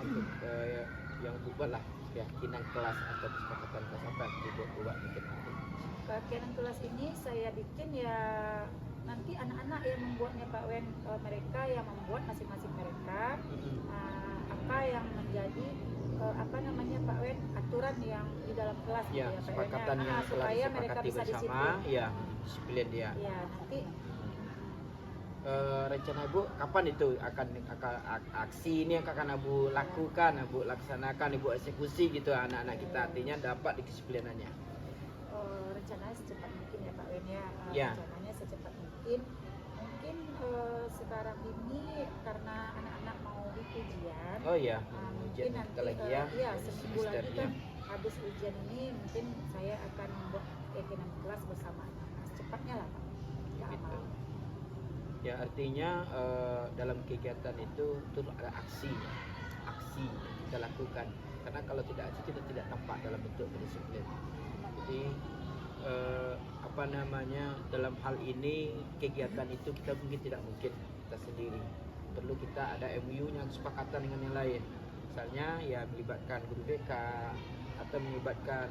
yang buat lah keyakinan kelas atau kesepakatan kelas, apa yang buat mungkin nanti? Keyakinan kelas ini saya bikin ya nanti anak-anak yang membuatnya Pak Wen, mereka yang membuat masing-masing mereka apa yang menjadi apa namanya Pak Wen, aturan yang di dalam kelas Ya, gitu ya Pak Wen, kesepakatan yang telah supaya mereka disepakati bisa bersama, disiplin. ya disiplin dia. Ya nanti Rencana Ibu kapan itu akan aksi ini yang akan Ibu lakukan, Ibu laksanakan, Ibu eksekusi gitu anak-anak kita, artinya dapat dikesiplinannya. rencananya secepat mungkin ya Pak Wen ya. Ya. Rencananya secepat mungkin. Mungkin sekarang ini karena anak-anak mau ujian. Oh iya, Mungkin ujian nanti kita lagi ya. iya, seminggu lagi semesternya. kan habis ujian ini mungkin saya akan membuat keyakinan kelas bersama anak-anak. Secepatnya lah Pak. Nggak Gitu. lama. Ya artinya dalam kegiatan itu terus ada aksi yang kita lakukan. Karena kalau tidak aksi kita tidak tampak dalam bentuk disiplin. Jadi apa namanya, dalam hal ini kegiatan itu kita mungkin tidak mungkin kita sendiri. Perlu kita ada MOU-nya, kesepakatan dengan yang lain. Misalnya ya melibatkan guru BK atau melibatkan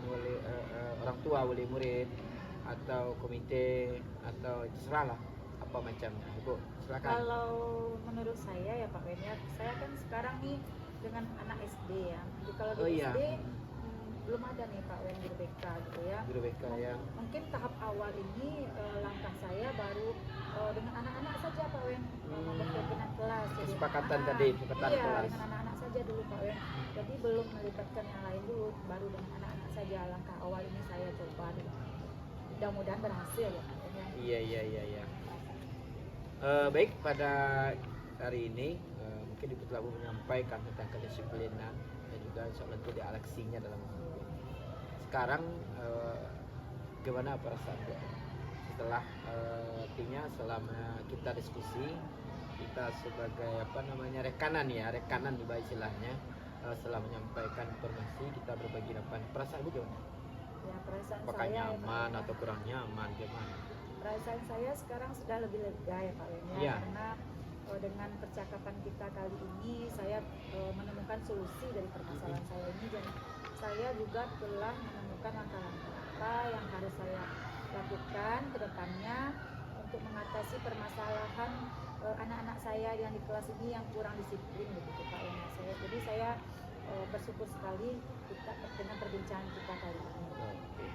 orang tua, wali murid atau komite atau terserah lah apa macamnya. Ibu silakan. Kalau menurut saya ya Pak Wen ya, saya kan sekarang nih dengan anak SD ya. Jadi kalau di Oh iya. SD belum ada nih Pak Wen guru BK gitu ya. Guru BK ya. Mungkin tahap awal ini langkah saya baru dengan anak-anak saja Pak Wen, membuat keyakinan kelas. Jadi Kesepakatan anak-anak. tadi, kesepakatan Iya, kelas. dengan anak-anak saja dulu Pak Wen. Jadi belum melibatkan yang lain dulu, baru dengan anak-anak saja. Langkah awal ini saya coba dulu. Mudah-mudahan berhasil ya Pak Wen ya. Iya. Baik, pada hari ini mungkin Ibu telah menyampaikan tentang kedisiplinan dan juga soal itu di aksinya dalam hidup. Sekarang gimana perasaan Ibu setelah artinya selama kita diskusi, kita sebagai apa namanya rekanan di bawah istilahnya, setelah menyampaikan informasi kita berbagi apa perasaan Ibu gimana? Ya, perasaan Apakah saya nyaman ya, Pak, atau kurang nyaman gimana? perasaan saya sekarang sudah lebih lega ya Pak Wen ya, Iya. karena dengan percakapan kita kali ini saya menemukan solusi dari permasalahan saya ini, dan saya juga telah menemukan langkah-langkah apa yang harus saya lakukan ke depannya untuk mengatasi permasalahan anak-anak saya yang di kelas ini yang kurang disiplin begitu Pak Wen. Jadi saya bersyukur sekali dengan perbincangan kita kali ini. Oke.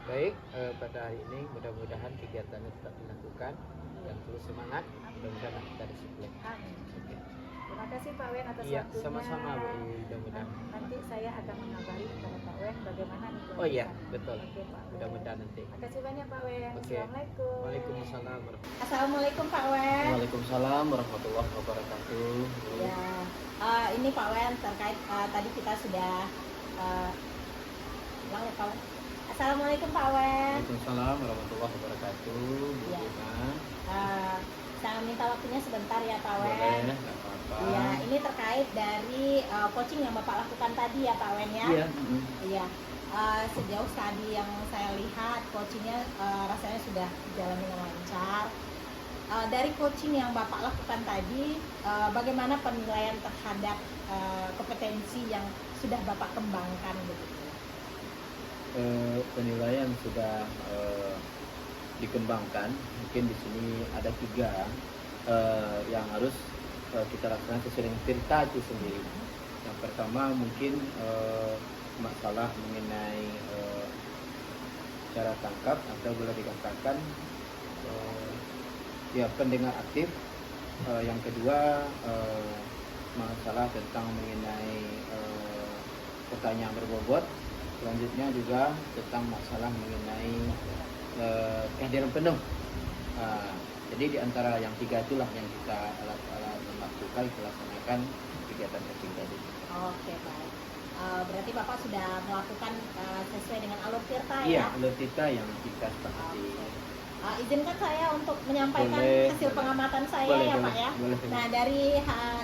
Baik, pada hari ini mudah-mudahan kegiatannya tetap dilakukan dan terus semangat, mudah-mudahan kita disiplin. Amin. Oke. Terima kasih Pak Wen atas Iya, waktunya. sama-sama Bu, mudah-mudahan. Nanti saya akan mengabari kepada Pak Wen bagaimana nih. Oh iya, betul. Oke Pak Wen. Mudah-mudahan nanti. Terima kasih banyak Pak Wen. Oke. Assalamualaikum. Waalaikumsalam warahmatullahi Assalamualaikum Pak Wen. Waalaikumsalam warahmatullahi wabarakatuh. Ya, ini Pak Wen terkait tadi kita sudah ulang ya Pak Wen. Assalamualaikum Pak Wen. Waalaikumsalam warahmatullahi wabarakatuh. Bu Iya. Dina. Saya minta waktunya sebentar ya Pak Boleh, Wen. nggak apa-apa. Iya, ini terkait dari coaching yang Bapak lakukan tadi ya Pak Wen ya. Iya. Iya. Sejauh tadi yang saya lihat coachingnya rasanya sudah jalan dengan lancar. Dari coaching yang Bapak lakukan tadi, bagaimana penilaian terhadap kompetensi yang sudah Bapak kembangkan begitu? Penilaian sudah dikembangkan. Mungkin di sini ada 3 yang harus kita lakukan sesuai dengan cerita itu sendiri. Yang pertama mungkin masalah mengenai cara tangkap atau boleh dikatakan ya pendengar aktif. Yang kedua masalah tentang mengenai pertanyaan berbobot. Selanjutnya juga tentang masalah mengenai kehadiran penuh. Jadi di antara yang 3 itulah yang kita alat-alat melakukan, kita laksanakan kegiatan coaching tadi. Oke, baik. Berarti Bapak sudah melakukan sesuai dengan alur tirta Iya, ya? alur kita yang kita sepakati. Izinkan saya untuk menyampaikan Boleh, hasil boleh. pengamatan saya Boleh, ya boleh, Pak ya. boleh. Nah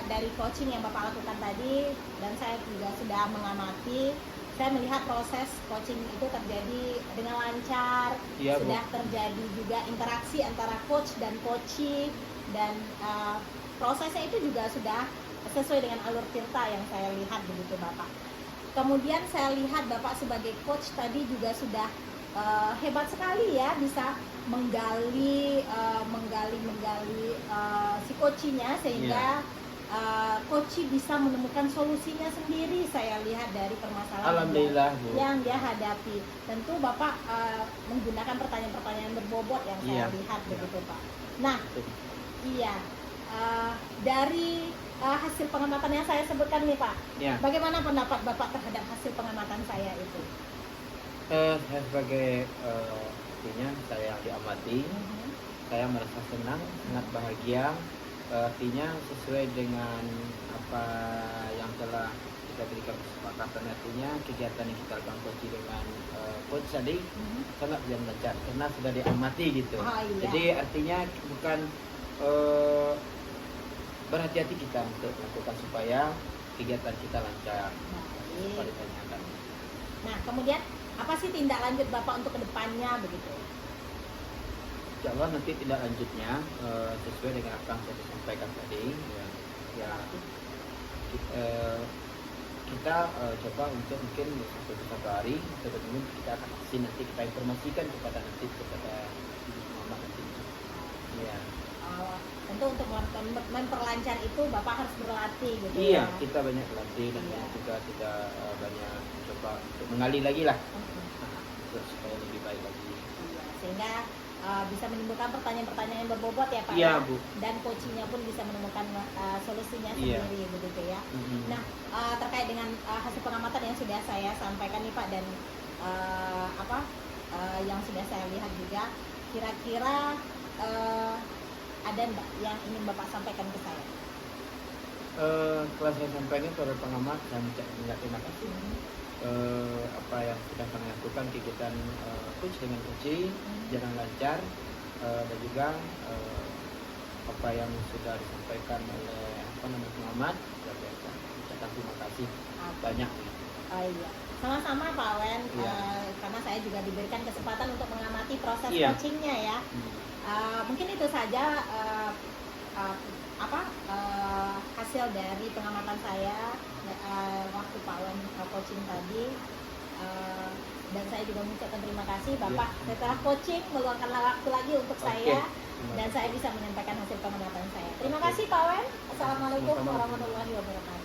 dari coaching yang Bapak lakukan tadi dan saya juga sudah mengamati, saya melihat proses coaching itu terjadi dengan lancar, Iya, Bu. sudah terjadi juga interaksi antara coach dan coachee dan prosesnya itu juga sudah sesuai dengan alur tirta yang saya lihat begitu Bapak. Kemudian saya lihat Bapak sebagai coach tadi juga sudah hebat sekali ya, bisa menggali si coachee-nya sehingga coachee bisa menemukan solusinya sendiri. Saya lihat dari permasalahan Alhamdulillah, Bu. yang dia hadapi. Tentu Bapak menggunakan pertanyaan-pertanyaan berbobot yang saya Iya. lihat begitu Pak. Nah, Betul. iya, dari hasil pengamatan yang saya sebutkan nih Pak, Ya, bagaimana pendapat Bapak terhadap hasil pengamatan saya itu? saya sebagai artinya saya diamati, saya merasa senang, sangat bahagia. Artinya sesuai dengan apa yang telah kita berikan kesepakatan, artinya kegiatan yang kita lakukan coaching dengan coach tadi sangat berjalan lancar karena sudah diamati gitu. Oh, iya. Jadi artinya bukan berhati-hati kita untuk melakukan supaya kegiatan kita lancar. Apa Baik. ditanyakan. Nah, kemudian apa sih tindak lanjut Bapak untuk kedepannya begitu? Insya Allah nanti tindak lanjutnya sesuai dengan apa yang saya sampaikan tadi. Ya, kita coba untuk mungkin satu hari atau mungkin kita akan kasih nanti kita informasikan kepada ibu mama nanti. Ya. Tentu untuk memperlancar itu Bapak harus berlatih gitu Iya, ya. kita banyak berlatih dan Iya. juga kita banyak coba untuk mengali lagi lah Mhm. supaya lebih baik lagi. Iya, sehingga bisa menimbulkan pertanyaan-pertanyaan yang berbobot ya Pak Iya, ya. Bu. Dan coachingnya pun bisa menemukan solusinya Iya. sendiri begitu ya. Mhm. Nah, terkait dengan hasil pengamatan yang sudah saya sampaikan nih Pak dan yang sudah saya lihat juga, kira-kira ada enggak yang ingin Bapak sampaikan ke saya? Setelah saya sampaikan kepada pengamat, saya mengucapkan terima kasih apa yang sudah kami lakukan kegiatan coach dengan coaching jalan lancar dan juga apa yang sudah disampaikan oleh pengamat luar biasa. Ucapkan terima kasih banyak. Oh iya, sama-sama Pak Wen, Iya. karena saya juga diberikan kesempatan untuk mengamati proses Iya. coachingnya ya. Mungkin itu saja hasil dari pengamatan saya waktu Pak Wen coaching tadi. Dan saya juga mengucapkan terima kasih Bapak setelah coaching meluangkan waktu lagi untuk saya dan saya bisa menyampaikan hasil pengamatan saya. Terima kasih Pak Wen. Assalamualaikum Sama-sama. warahmatullahi wabarakatuh.